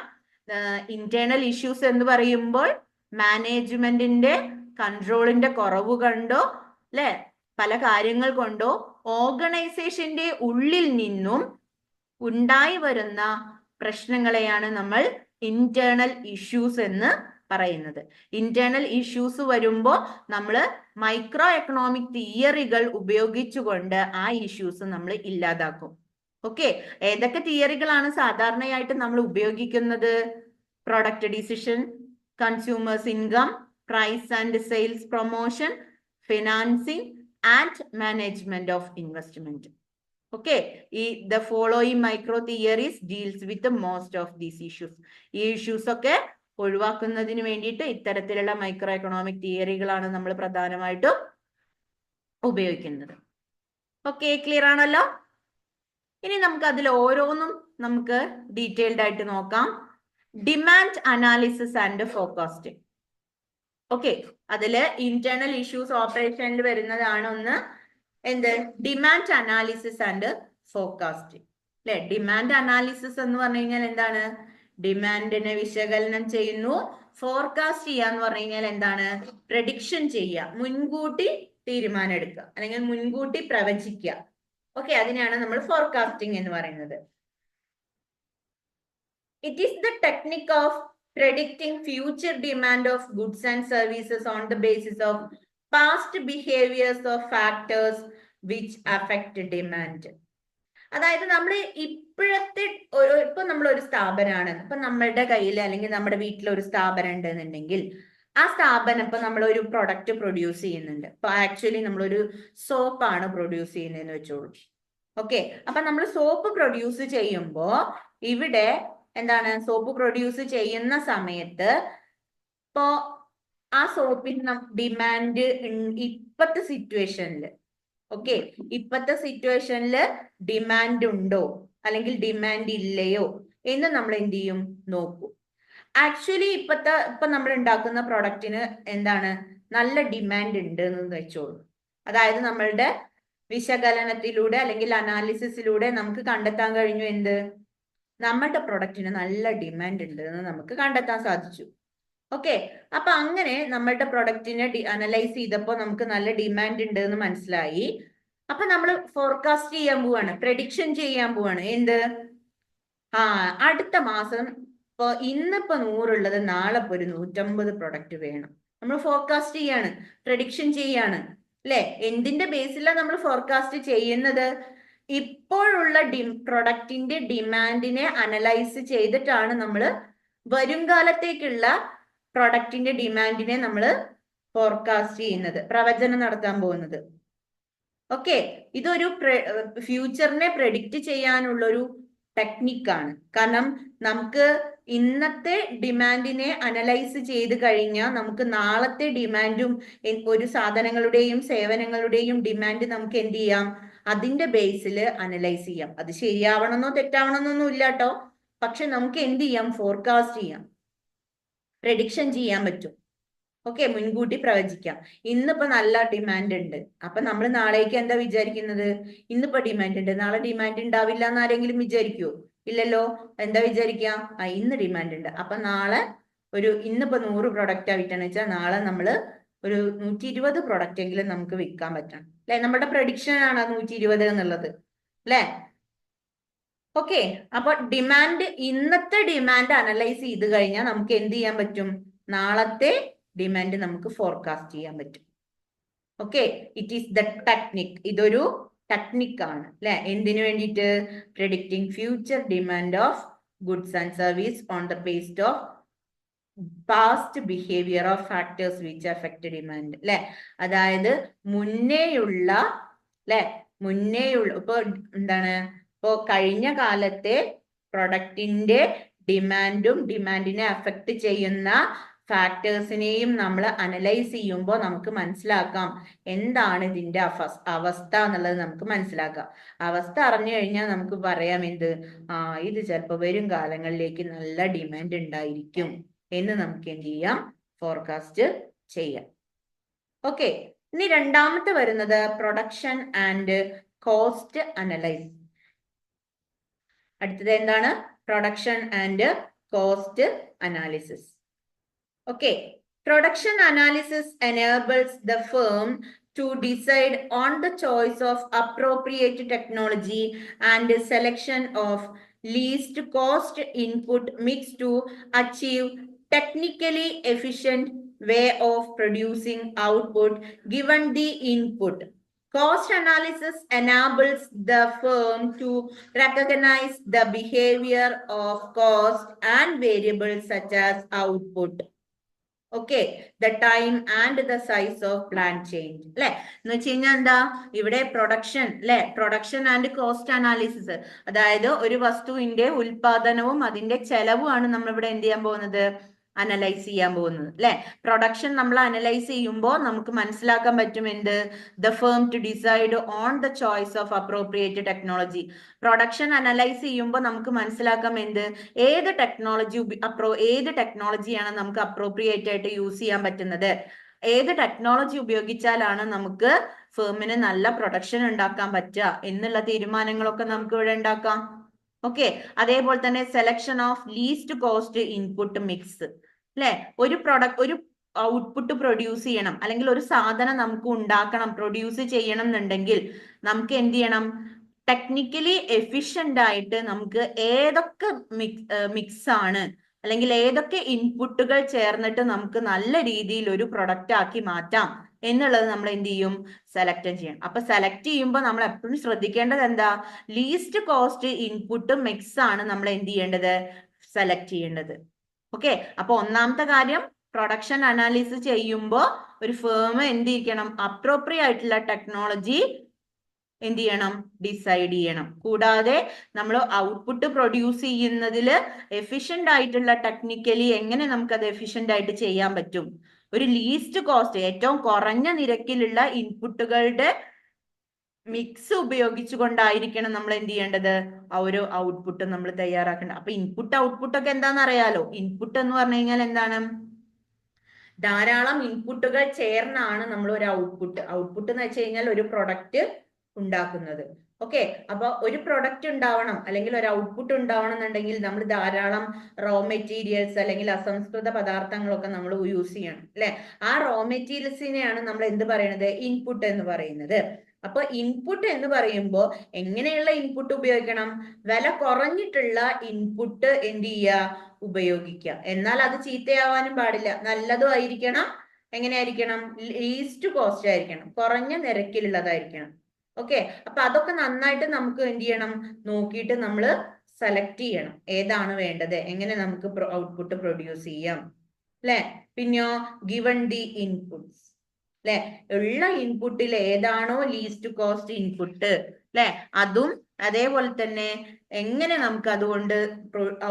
ഇന്റേണൽ ഇഷ്യൂസ് എന്ന് പറയുമ്പോൾ മാനേജ്മെന്റിന്റെ കൺട്രോളിന്റെ കുറവ് കൊണ്ടോ, അല്ലെ, പല കാര്യങ്ങൾ കൊണ്ടോ ഓർഗനൈസേഷന്റെ ഉള്ളിൽ നിന്നും ഉണ്ടായി വരുന്ന പ്രശ്നങ്ങളെയാണ് നമ്മൾ ഇന്റേണൽ ഇഷ്യൂസ് എന്ന് പറയുന്നത്. ഇന്റേണൽ ഇഷ്യൂസ് വരുമ്പോൾ നമ്മൾ മൈക്രോ എക്കണോമിക് തിയറികൾ ഉപയോഗിച്ചുകൊണ്ട് ആ ഇഷ്യൂസ് നമ്മൾ ഇല്ലാതാക്കും. ഓക്കെ, ഏതൊക്കെ തിയറികളാണ് സാധാരണയായിട്ട് നമ്മൾ ഉപയോഗിക്കുന്നത്? Product decision, consumers income, price and sales promotion, financing and management of investment. Okay, the following micro theories deals with the most of these issues. ഈ ഇഷ്യൂസ് ഒക്കെ ഒഴിവാക്കുന്നതിന് വേണ്ടിയിട്ട് ഇത്തരത്തിലുള്ള മൈക്രോ എക്കണോമിക് തിയറികളാണ് നമ്മൾ പ്രധാനമായിട്ടും ഉപയോഗിക്കുന്നത്. ഓക്കെ, ക്ലിയർ ആണല്ലോ? ഇനി നമുക്ക് അതിൽ ഓരോന്നും നമുക്ക് ഡീറ്റെയിൽഡ് ആയിട്ട് നോക്കാം. Demand analysis and forecasting. Okay, അതില് ഇന്റേണൽ ഇഷ്യൂസ് ഓപ്പറേഷനിൽ വരുന്നതാണ് ഒന്ന് എന്ത്? Demand analysis and forecasting. അല്ലെ, ഡിമാൻഡ് അനാലിസിസ് എന്ന് പറഞ്ഞു കഴിഞ്ഞാൽ എന്താണ്? ഡിമാൻഡിനെ വിശകലനം ചെയ്യുന്നു. ഫോർകാസ്റ്റ് ചെയ്യാന്ന് പറഞ്ഞു കഴിഞ്ഞാൽ എന്താണ്? പ്രഡിക്ഷൻ ചെയ്യുക, മുൻകൂട്ടി തീരുമാനം എടുക്കുക, അല്ലെങ്കിൽ മുൻകൂട്ടി പ്രവചിക്കുക. ഓക്കെ, അതിനെയാണ് നമ്മൾ ഫോർകാസ്റ്റിംഗ് എന്ന് പറയുന്നത്. It is the technique of predicting future demand of goods and services on the basis of past behaviors of factors which affect demand. അതായത് നമ്മൾ ഇപ്പോഴത്തെ ഇപ്പൊ നമ്മൾ ഒരു സ്ഥാപനമാണ്, ഇപ്പൊ നമ്മളുടെ കയ്യിൽ അല്ലെങ്കിൽ നമ്മുടെ വീട്ടിൽ ഒരു സ്ഥാപനം ഉണ്ടെന്നുണ്ടെങ്കിൽ ആ സ്ഥാപനം ഇപ്പൊ നമ്മൾ ഒരു പ്രൊഡക്റ്റ് പ്രൊഡ്യൂസ് ചെയ്യുന്നുണ്ട്. ഇപ്പൊ ആക്ച്വലി നമ്മളൊരു സോപ്പാണ് പ്രൊഡ്യൂസ് ചെയ്യുന്നതെന്ന് വെച്ചോളൂ. ഓക്കെ, അപ്പൊ നമ്മൾ സോപ്പ് പ്രൊഡ്യൂസ് ചെയ്യുമ്പോ ഇവിടെ എന്താണ്? സോപ്പ് പ്രൊഡ്യൂസ് ചെയ്യുന്ന സമയത്ത് ഇപ്പോ ആ സോപ്പിന് ഡിമാൻഡ് ഇപ്പത്തെ സിറ്റുവേഷനിൽ, ഓക്കെ, ഇപ്പത്തെ സിറ്റുവേഷനിൽ ഡിമാൻഡ് ഉണ്ടോ അല്ലെങ്കിൽ ഡിമാൻഡ് ഇല്ലയോ എന്ന് നമ്മൾ എന്ത് ചെയ്യും? നോക്കൂ. ആക്ച്വലി ഇപ്പൊ നമ്മൾ ഉണ്ടാക്കുന്ന പ്രൊഡക്റ്റിന് എന്താണ്? നല്ല ഡിമാൻഡ് ഉണ്ട് എന്ന് വെച്ചോളൂ. അതായത് നമ്മളുടെ വിശകലനത്തിലൂടെ അല്ലെങ്കിൽ അനാലിസിസിലൂടെ നമുക്ക് കണ്ടെത്താൻ കഴിഞ്ഞു എന്ത്? നമ്മളുടെ പ്രൊഡക്റ്റിന് നല്ല ഡിമാൻഡ് ഉണ്ട് എന്ന് നമുക്ക് കണ്ടെത്താൻ സാധിച്ചു. ഓക്കെ, അപ്പൊ അങ്ങനെ നമ്മളുടെ പ്രൊഡക്റ്റിനെ അനലൈസ് ചെയ്തപ്പോ നമുക്ക് നല്ല ഡിമാൻഡ് ഉണ്ട് എന്ന് മനസ്സിലായി. അപ്പൊ നമ്മൾ ഫോർകാസ്റ്റ് ചെയ്യാൻ പോവാണ്, പ്രഡിക്ഷൻ ചെയ്യാൻ പോവാണ്. എന്ത്? അടുത്ത മാസം ഇപ്പൊ ഇന്നിപ്പോ 100 ഉള്ളത് നാളെ ഇപ്പൊ ഒരു 150 പ്രൊഡക്റ്റ് വേണം. നമ്മൾ ഫോർകാസ്റ്റ് ചെയ്യാണ്, പ്രഡിക്ഷൻ ചെയ്യാണ്. അല്ലെ, എന്തിന്റെ ബേസിലാണ് നമ്മൾ ഫോർകാസ്റ്റ് ചെയ്യുന്നത്? ഇപ്പോഴുള്ള പ്രൊഡക്റ്റിന്റെ ഡിമാൻഡിനെ അനലൈസ് ചെയ്തിട്ടാണ് നമ്മൾ വരും കാലത്തേക്കുള്ള പ്രൊഡക്റ്റിന്റെ ഡിമാൻഡിനെ നമ്മൾ ഫോർകാസ്റ്റ് ചെയ്യുന്നത്, പ്രവചനം നടത്താൻ പോകുന്നത്. ഓക്കെ, ഇതൊരു ഫ്യൂച്ചറിനെ പ്രെഡിക്റ്റ് ചെയ്യാനുള്ള ഒരു ടെക്നിക്കാണ്. കാരണം നമുക്ക് ഇന്നത്തെ ഡിമാൻഡിനെ അനലൈസ് ചെയ്ത് കഴിഞ്ഞാൽ നമുക്ക് നാളത്തെ ഡിമാൻഡും ഒരു സാധനങ്ങളുടെയും സേവനങ്ങളുടെയും ഡിമാൻഡ് നമുക്ക് എന്ത് ചെയ്യാം? അതിന്റെ ബേസിൽ അനലൈസ് ചെയ്യാം. അത് ശരിയാവണമെന്നോ തെറ്റാവണമെന്നൊന്നും ഇല്ല കേട്ടോ. പക്ഷെ നമുക്ക് എന്ത് ചെയ്യാം? ഫോർകാസ്റ്റ് ചെയ്യാം, പ്രഡിക്ഷൻ ചെയ്യാൻ പറ്റും. ഓക്കെ, മുൻകൂട്ടി പ്രവചിക്കാം. ഇന്നിപ്പോ നല്ല ഡിമാൻഡ് ഉണ്ട്, അപ്പൊ നമ്മൾ നാളേക്ക് എന്താ വിചാരിക്കുന്നത്? ഇന്നിപ്പോ ഡിമാൻഡ് ഉണ്ട്, നാളെ ഡിമാൻഡ് ഉണ്ടാവില്ല എന്ന് ആരെങ്കിലും വിചാരിക്കുവോ? ഇല്ലല്ലോ. എന്താ വിചാരിക്കുക? ഇന്ന് ഡിമാൻഡ് ഉണ്ട്, അപ്പൊ നാളെ ഇന്നിപ്പോ 100 പ്രൊഡക്റ്റ് ആയിട്ടാണ് വെച്ചാൽ നാളെ നമ്മള് ഒരു 120 പ്രൊഡക്റ്റ് എങ്കിലും നമുക്ക് വിൽക്കാൻ പറ്റണം. അല്ലെ, നമ്മുടെ പ്രഡിക്ഷൻ ആണ് 120 എന്നുള്ളത്. അല്ലെ? ഓക്കെ, അപ്പൊ ഇന്നത്തെ ഡിമാൻഡ് അനലൈസ് ചെയ്ത് കഴിഞ്ഞാൽ നമുക്ക് എന്ത് ചെയ്യാൻ പറ്റും? നാളത്തെ ഡിമാൻഡ് നമുക്ക് ഫോർകാസ്റ്റ് ചെയ്യാൻ പറ്റും. Okay, it is the technique. ഇതൊരു ടെക്നിക്കാണ്. അല്ലെ, എന്തിനു വേണ്ടിയിട്ട്? Predicting future demand of goods and service on the based of past behaviour of factors which affect demand. അല്ലെ, അതായത് മുന്നേയുള്ള ഇപ്പൊ എന്താണ്? ഇപ്പോ കഴിഞ്ഞ കാലത്തെ പ്രൊഡക്റ്റിന്റെ ഡിമാൻഡും ഡിമാൻഡിനെ അഫക്ട് ചെയ്യുന്ന ഫാക്ടേഴ്സിനെയും നമ്മൾ അനലൈസ് ചെയ്യുമ്പോൾ നമുക്ക് മനസ്സിലാക്കാം എന്താണ് ഇതിന്റെ അവസ്ഥ എന്നുള്ളത് നമുക്ക് മനസ്സിലാക്കാം. അവസ്ഥ അറിഞ്ഞു കഴിഞ്ഞാൽ നമുക്ക് പറയാം എന്ത്? ഇത് ചിലപ്പോൾ വരും കാലങ്ങളിലേക്ക് നല്ല ഡിമാൻഡ് ഉണ്ടായിരിക്കും എന്ന് നമുക്ക് എന്ത് ചെയ്യാം? ഫോർകാസ്റ്റ് ചെയ്യാം. ഓക്കെ, ഇനി രണ്ടാമത്തെ വരുന്നത് പ്രൊഡക്ഷൻ ആൻഡ് കോസ്റ്റ് അനലൈസ്. അടുത്തത് എന്താണ്? Production and cost analysis. Okay, production analysis enables the firm to decide on the choice of appropriate technology and selection of least cost input mix to achieve technically efficient way of producing output given the input Cost analysis enables the firm to recognize the behavior of cost and variables such as output. Okay, the time and the size of plan change അല്ലെ. എന്ന് വെച്ച് കഴിഞ്ഞാൽ എന്താ, ഇവിടെ production അല്ലെ, production and cost analysis, അതായത് ഒരു വസ്തുവിന്റെ ഉൽപാദനവും അതിന്റെ ചെലവുമാണ് നമ്മൾ ഇവിടെ എന്ത് ചെയ്യാൻ പോകുന്നത്, അനലൈസ് ചെയ്യാൻ പോകുന്നത് അല്ലെ. പ്രൊഡക്ഷൻ നമ്മൾ അനലൈസ് ചെയ്യുമ്പോൾ നമുക്ക് മനസ്സിലാക്കാൻ പറ്റും എന്ത്, the firm to decide on the choice of appropriate technology. Production analyse ചെയ്യുമ്പോൾ നമുക്ക് മനസ്സിലാക്കാം എന്ത്, ഏത് ടെക്നോളജിയാണ് നമുക്ക് അപ്രോപ്രിയേറ്റ് ആയിട്ട് യൂസ് ചെയ്യാൻ പറ്റുന്നത്, ഏത് ടെക്നോളജി ഉപയോഗിച്ചാലാണ് നമുക്ക് ഫേമിന് നല്ല പ്രൊഡക്ഷൻ ഉണ്ടാക്കാൻ പറ്റുക എന്നുള്ള തീരുമാനങ്ങളൊക്കെ നമുക്ക് ഇവിടെ ഉണ്ടാക്കാം. ഓക്കെ, അതേപോലെ തന്നെ selection of least cost input mix അല്ലെ. ഒരു ഔട്ട്പുട്ട് പ്രൊഡ്യൂസ് ചെയ്യണം, അല്ലെങ്കിൽ ഒരു സാധനം നമുക്ക് ഉണ്ടാക്കണം, പ്രൊഡ്യൂസ് ചെയ്യണം എന്നുണ്ടെങ്കിൽ നമുക്ക് എന്ത് ചെയ്യണം, ടെക്നിക്കലി എഫിഷ്യന്റ് ആയിട്ട് നമുക്ക് ഏതൊക്കെ മിക്സ് ആണ്, അല്ലെങ്കിൽ ഏതൊക്കെ ഇൻപുട്ടുകൾ ചേർന്നിട്ട് നമുക്ക് നല്ല രീതിയിൽ ഒരു പ്രൊഡക്റ്റ് ആക്കി മാറ്റാം എന്നുള്ളത് നമ്മൾ എന്ത് ചെയ്യും, സെലക്ട് ചെയ്യണം. അപ്പൊ സെലക്ട് ചെയ്യുമ്പോൾ നമ്മൾ എപ്പോഴും ശ്രദ്ധിക്കേണ്ടത് എന്താ, ലീസ്റ്റ് കോസ്റ്റ് ഇൻപുട്ട് മിക്സ് ആണ് നമ്മൾ എന്ത് ചെയ്യേണ്ടത്, സെലക്ട് ചെയ്യേണ്ടത്. ഓക്കെ, അപ്പൊ ഒന്നാമത്തെ കാര്യം, പ്രൊഡക്ഷൻ അനാലിസിസ് ചെയ്യുമ്പോൾ ഒരു ഫേം എന്ത് ചെയ്യണം, അപ്രോപ്രിയേറ്റ് ആയിട്ടുള്ള ടെക്നോളജി എന്ത് ചെയ്യണം, ഡിസൈഡ് ചെയ്യണം. കൂടാതെ നമ്മൾ ഔട്ട്പുട്ട് പ്രൊഡ്യൂസ് ചെയ്യുന്നതിൽ എഫിഷ്യന്റ് ആയിട്ടുള്ള ടെക്നിക്കലി എങ്ങനെ നമുക്കത് എഫിഷ്യന്റ് ആയിട്ട് ചെയ്യാൻ പറ്റും, ഒരു ലീസ്റ്റ് കോസ്റ്റ് ഏറ്റവും കുറഞ്ഞ നിരക്കിലുള്ള ഇൻപുട്ടുകളുടെ മിക്സ് ഉപയോഗിച്ചുകൊണ്ടായിരിക്കണം നമ്മൾ എന്ത് ചെയ്യേണ്ടത്, ആ ഒരു ഔട്ട്പുട്ട് നമ്മൾ തയ്യാറാക്കേണ്ടത്. അപ്പൊ ഇൻപുട്ട് ഔട്ട്പുട്ട് ഒക്കെ എന്താണെന്ന് അറിയാലോ. ഇൻപുട്ട് എന്ന് പറഞ്ഞു കഴിഞ്ഞാൽ എന്താണ്, ധാരാളം ഇൻപുട്ടുകൾ ചേർന്നാണ് നമ്മൾ ഒരു ഔട്ട്പുട്ട് എന്ന് വെച്ച് കഴിഞ്ഞാൽ ഒരു പ്രൊഡക്റ്റ് ഉണ്ടാക്കുന്നത്. ഓക്കെ, അപ്പൊ ഒരു പ്രൊഡക്റ്റ് ഉണ്ടാവണം, അല്ലെങ്കിൽ ഒരു ഔട്ട്പുട്ട് ഉണ്ടാവണം എന്നുണ്ടെങ്കിൽ നമ്മൾ ധാരാളം റോ മെറ്റീരിയൽസ് അല്ലെങ്കിൽ അസംസ്കൃത പദാർത്ഥങ്ങളൊക്കെ നമ്മൾ യൂസ് ചെയ്യണം അല്ലെ. ആ റോ മെറ്റീരിയൽസിനെയാണ് നമ്മൾ എന്ത് പറയുന്നത്, ഇൻപുട്ട് എന്ന് പറയുന്നത്. അപ്പൊ ഇൻപുട്ട് എന്ന് പറയുമ്പോൾ എങ്ങനെയുള്ള ഇൻപുട്ട് ഉപയോഗിക്കണം, വില കുറഞ്ഞിട്ടുള്ള ഇൻപുട്ട് എന്ത് ചെയ്യുക, ഉപയോഗിക്കുക. എന്നാൽ അത് ചീത്തയാവാനും പാടില്ല, നല്ലതും ആയിരിക്കണം. എങ്ങനെയായിരിക്കണം, ലീസ്റ്റ് കോസ്റ്റ് ആയിരിക്കണം, കുറഞ്ഞ നിരക്കിലുള്ളതായിരിക്കണം. ഓക്കെ, അപ്പൊ അതൊക്കെ നന്നായിട്ട് നമുക്ക് എന്ത് ചെയ്യണം, നോക്കിയിട്ട് നമ്മൾ സെലക്ട് ചെയ്യണം ഏതാണ് വേണ്ടത്, എങ്ങനെ നമുക്ക് ഔട്ട്പുട്ട് പ്രൊഡ്യൂസ് ചെയ്യാം അല്ലെ. പിന്നെയോ ഗിവൺ ദി ഇൻപുട്സ് അല്ലെ, ഉള്ള ഇൻപുട്ടിൽ ഏതാണോ ലീസ്റ്റ് കോസ്റ്റ് ഇൻപുട്ട് അല്ലെ, അതും അതേപോലെ തന്നെ എങ്ങനെ നമുക്ക് അതുകൊണ്ട്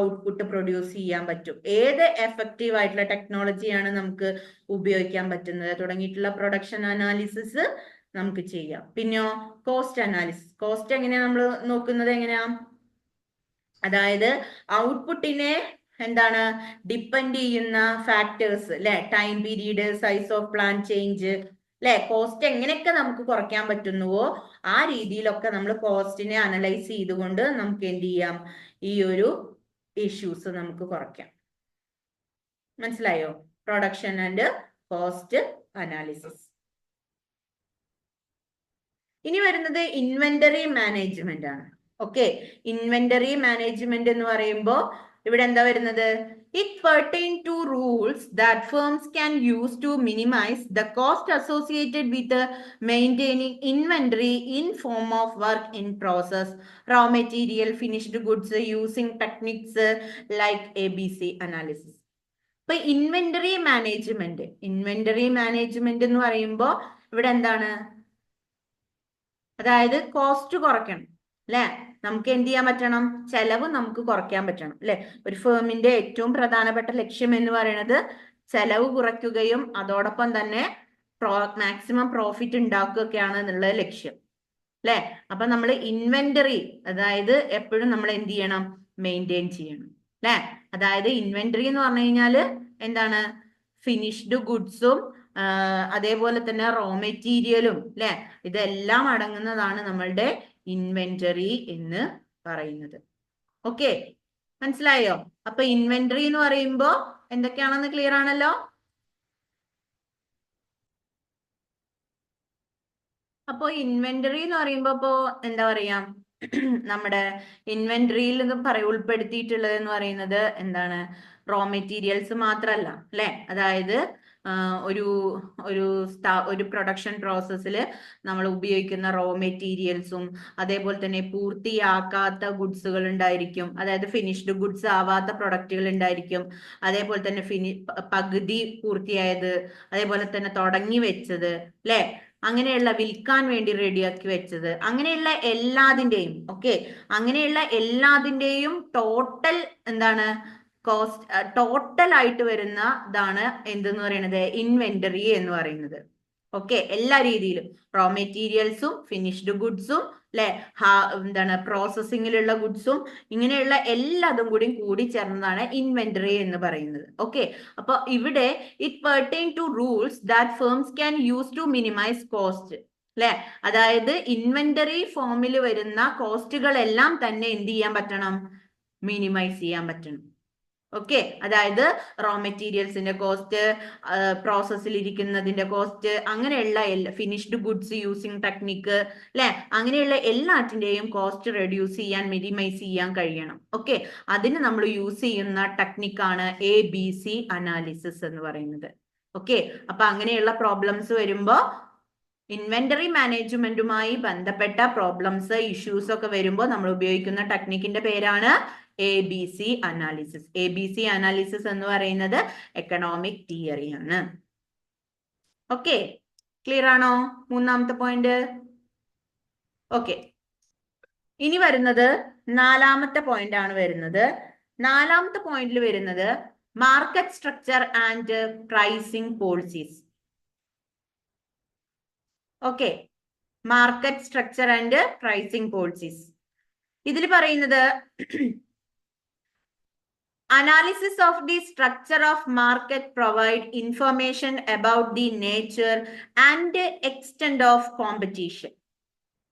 ഔട്ട്പുട്ട് പ്രൊഡ്യൂസ് ചെയ്യാൻ പറ്റും, ഏത് എഫക്റ്റീവ് ആയിട്ടുള്ള ടെക്നോളജിയാണ് നമുക്ക് ഉപയോഗിക്കാൻ പറ്റുന്നത് തുടങ്ങിയിട്ടുള്ള പ്രൊഡക്ഷൻ അനാലിസിസ് നമുക്ക് ചെയ്യാം. പിന്നെയോ കോസ്റ്റ് അനാലിസിസ്. കോസ്റ്റ് എങ്ങനെയാ നമ്മൾ നോക്കുന്നത്, എങ്ങനെയാ, അതായത് ഔട്ട്പുട്ടിനെ എന്താണ് ഡിപ്പെൻഡ് ചെയ്യുന്ന ഫാക്ടേഴ്സ് അല്ലെ, time period, size of plan change അല്ലെ, കോസ്റ്റ് എങ്ങനെയൊക്കെ നമുക്ക് കുറയ്ക്കാൻ പറ്റുന്നുവോ ആ രീതിയിലൊക്കെ നമ്മൾ കോസ്റ്റിനെ അനലൈസ് ചെയ്തുകൊണ്ട് നമുക്ക് എന്ത് ചെയ്യാം, ഈ ഒരു ഇഷ്യൂസ് നമുക്ക് കുറയ്ക്കാം. മനസ്സിലായോ, പ്രൊഡക്ഷൻ ആൻഡ് കോസ്റ്റ് അനാലിസിസ്. ഇനി വരുന്നത് ഇൻവെന്ററി മാനേജ്മെന്റ് ആണ്. ഓക്കെ, ഇൻവെന്ററി മാനേജ്മെന്റ് എന്ന് പറയുമ്പോൾ ഇവിടെ എന്താ വരുന്നത്, it pertain to rules that firms can use to minimise the cost associated with maintaining inventory in form of work in process, raw material, finished goods, using techniques like ABC analysis. ഇപ്പൊ inventory management എന്ന് പറയുമ്പോൾ ഇവിടെ എന്താണ്, അതായത് cost കുറയ്ക്കണം അല്ലെ, നമുക്ക് എന്ത് ചെയ്യാൻ പറ്റണം, ചെലവ് നമുക്ക് കുറയ്ക്കാൻ പറ്റണം അല്ലെ. ഒരു ഫേമിന്റെ ഏറ്റവും പ്രധാനപ്പെട്ട ലക്ഷ്യം എന്ന് പറയുന്നത് ചെലവ് കുറയ്ക്കുകയും അതോടൊപ്പം തന്നെ മാക്സിമം പ്രോഫിറ്റ് ഉണ്ടാക്കുകയൊക്കെയാണ് എന്നുള്ള ലക്ഷ്യം അല്ലെ. അപ്പൊ നമ്മൾ ഇൻവെന്ററി, അതായത് എപ്പോഴും നമ്മൾ എന്ത് ചെയ്യണം, മെയിൻറ്റെയിൻ ചെയ്യണം അല്ലെ. അതായത് ഇൻവെന്ററി എന്ന് പറഞ്ഞു കഴിഞ്ഞാല് എന്താണ്, ഫിനിഷ്ഡ് ഗുഡ്സും അതേപോലെ തന്നെ റോ മെറ്റീരിയലും അല്ലെ, ഇതെല്ലാം അടങ്ങുന്നതാണ് നമ്മളുടെ ഇൻവെന്ററി എന്ന് പറയുന്നത്. ഓക്കെ, മനസ്സിലായോ. അപ്പൊ ഇൻവെന്ററി എന്ന് പറയുമ്പോ എന്തൊക്കെയാണെന്ന് ക്ലിയർ ആണല്ലോ. അപ്പോ ഇൻവെന്ററി എന്ന് പറയുമ്പോ ഇപ്പോ എന്താ പറയാ, നമ്മുടെ ഇൻവെന്ററിയിൽ ഉൾപ്പെടുത്തിയിട്ടുള്ളത് എന്ന് പറയുന്നത് എന്താണ്, റോ മെറ്റീരിയൽസ് മാത്രല്ല അല്ലെ, അതായത് ഒരു ഒരു പ്രൊഡക്ഷൻ പ്രോസസ്സിൽ നമ്മൾ ഉപയോഗിക്കുന്ന റോ മെറ്റീരിയൽസും അതേപോലെ തന്നെ പൂർത്തിയാക്കാത്ത ഗുഡ്സുകൾ ഉണ്ടായിരിക്കും, അതായത് ഫിനിഷ്ഡ് ഗുഡ്സ് ആവാത്ത പ്രൊഡക്റ്റുകൾ ഉണ്ടായിരിക്കും, അതേപോലെ തന്നെ പകുതി പൂർത്തിയായത്, അതേപോലെ തന്നെ തുടങ്ങി വെച്ചത്, അല്ലെ, അങ്ങനെയുള്ള വിൽക്കാൻ വേണ്ടി റെഡിയാക്കി വെച്ചത്, അങ്ങനെയുള്ള എല്ലാതിൻ്റെയും അങ്ങനെയുള്ള എല്ലാതിൻ്റെയും ടോട്ടൽ എന്താണ് കോസ്റ്റ്, ടോട്ടൽ ആയിട്ട് വരുന്ന ഇതാണ് എന്തെന്ന് പറയുന്നത്, ഇൻവെന്ററി എന്ന് പറയുന്നത്. എല്ലാ രീതിയിലും റോ മെറ്റീരിയൽസും ഫിനിഷ്ഡ് ഗുഡ്സും അല്ലെ, എന്താണ് പ്രോസസ്സിങ്ങിലുള്ള ഗുഡ്സും, ഇങ്ങനെയുള്ള എല്ലാതും കൂടി ചേർന്നതാണ് ഇൻവെന്ററി എന്ന് പറയുന്നത്. അപ്പൊ ഇവിടെ it pertain to rules that firms can use to minimise cost, അല്ലെ, അതായത് ഇൻവെന്ററി ഫോമിൽ വരുന്ന കോസ്റ്റുകളെല്ലാം തന്നെ എന്ത് ചെയ്യാൻ പറ്റണം, മിനിമൈസ് ചെയ്യാൻ പറ്റണം. അതായത് റോ മെറ്റീരിയൽസിന്റെ കോസ്റ്റ്, പ്രോസസ്സിൽ ഇരിക്കുന്നതിന്റെ കോസ്റ്റ്, അങ്ങനെയുള്ള ഫിനിഷ്ഡ് ഗുഡ്സ് യൂസിങ് ടെക്നിക്ക്, അല്ലെ, അങ്ങനെയുള്ള എല്ലാറ്റിന്റെയും കോസ്റ്റ് റെഡ്യൂസ് ചെയ്യാൻ, മിനിമൈസ് ചെയ്യാൻ കഴിയണം. അതിന് നമ്മൾ യൂസ് ചെയ്യുന്ന ടെക്നിക്കാണ് ABC അനാലിസിസ് എന്ന് പറയുന്നത്. അപ്പൊ അങ്ങനെയുള്ള പ്രോബ്ലംസ് വരുമ്പോ ഇൻവെന്ററി മാനേജ്മെന്റുമായി ബന്ധപ്പെട്ട പ്രോബ്ലംസ്, ഇഷ്യൂസ് ഒക്കെ വരുമ്പോൾ നമ്മൾ ഉപയോഗിക്കുന്ന ടെക്നിക്കിന്റെ പേരാണ് ABC അനാലിസിസ്. ABC അനാലിസിസ് എന്ന് പറയുന്നത് എക്കണോമിക് തിയറി ആണ്. ക്ലിയർ ആണോ? മൂന്നാമത്തെ പോയിന്റ്. ഇനി വരുന്നത് നാലാമത്തെ പോയിന്റ് ആണ് വരുന്നത്. നാലാമത്തെ പോയിന്റിൽ വരുന്നത് market structure and pricing policies. Market structure and pricing policies. ഇതിൽ പറയുന്നത് analysis of the structure of market provide information about the nature and extent of competition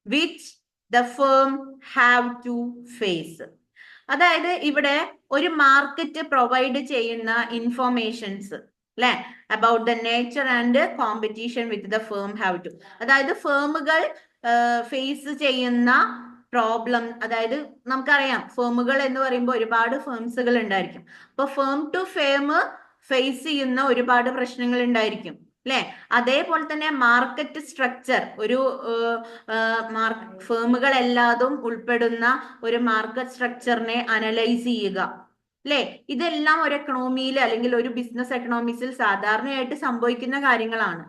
which the firm have to face. അതായത് ഇവിടെ ഒരു market provide ചെയ്യുന്ന informations, അല്ലെ, about the nature and competition with the firm have to, അതായത് ഫേമുകൾ face ചെയ്യുന്ന problem, അതായത് നമുക്കറിയാം ഫേമുകൾ എന്ന് പറയുമ്പോൾ ഒരുപാട് ഫേംസുകൾ ഉണ്ടായിരിക്കും. അപ്പൊ ഫേം ടു ഫേം ഫേസ് ചെയ്യുന്ന ഒരുപാട് പ്രശ്നങ്ങൾ ഉണ്ടായിരിക്കും, അല്ലെ. അതേപോലെ തന്നെ മാർക്കറ്റ് സ്ട്രക്ചർ, ഒരു ഫേമുകൾ എല്ലാതും ഉൾപ്പെടുന്ന ഒരു മാർക്കറ്റ് സ്ട്രക്ചറിനെ അനലൈസ് ചെയ്യുക, അല്ലെ. ഇതെല്ലാം ഒരു എക്കണോമിയിൽ അല്ലെങ്കിൽ ഒരു ബിസിനസ് എക്കണോമിക്സിൽ സാധാരണയായിട്ട് സംഭവിക്കുന്ന കാര്യങ്ങളാണ്.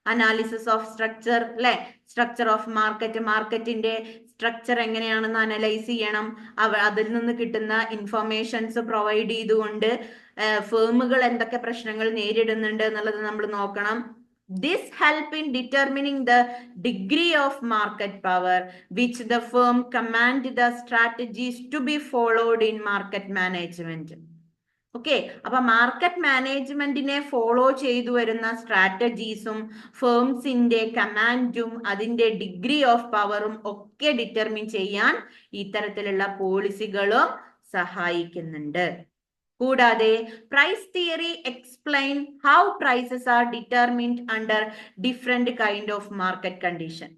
അനാലിസിസ് ഓഫ് സ്ട്രക്ചർ, അല്ലെ, സ്ട്രക്ചർ ഓഫ് മാർക്കറ്റ്, മാർക്കറ്റിന്റെ സ്ട്രക്ചർ എങ്ങനെയാണെന്ന് അനലൈസ് ചെയ്യണം, അതിൽ നിന്ന് കിട്ടുന്ന ഇൻഫർമേഷൻസ് പ്രൊവൈഡ് ചെയ്തുകൊണ്ട് ഫേമുകൾ എന്തൊക്കെ പ്രശ്നങ്ങൾ നേരിടുന്നുണ്ട് എന്നുള്ളത് നമ്മൾ നോക്കണം. This help in determining the degree of market power which the firm command the strategies to be followed in market management. അപ്പൊ മാർക്കറ്റ് മാനേജ്മെന്റിനെ ഫോളോ ചെയ്തു വരുന്ന സ്ട്രാറ്റജീസും ഫേംസിന്റെ കമാൻഡും അതിന്റെ ഡിഗ്രി ഓഫ് പവറും ഒക്കെ ഡിറ്റർമിൻ ചെയ്യാൻ ഇത്തരത്തിലുള്ള പോളിസികളും സഹായിക്കുന്നുണ്ട്. കൂടാതെ price theory explain how prices are determined under different kind of market condition.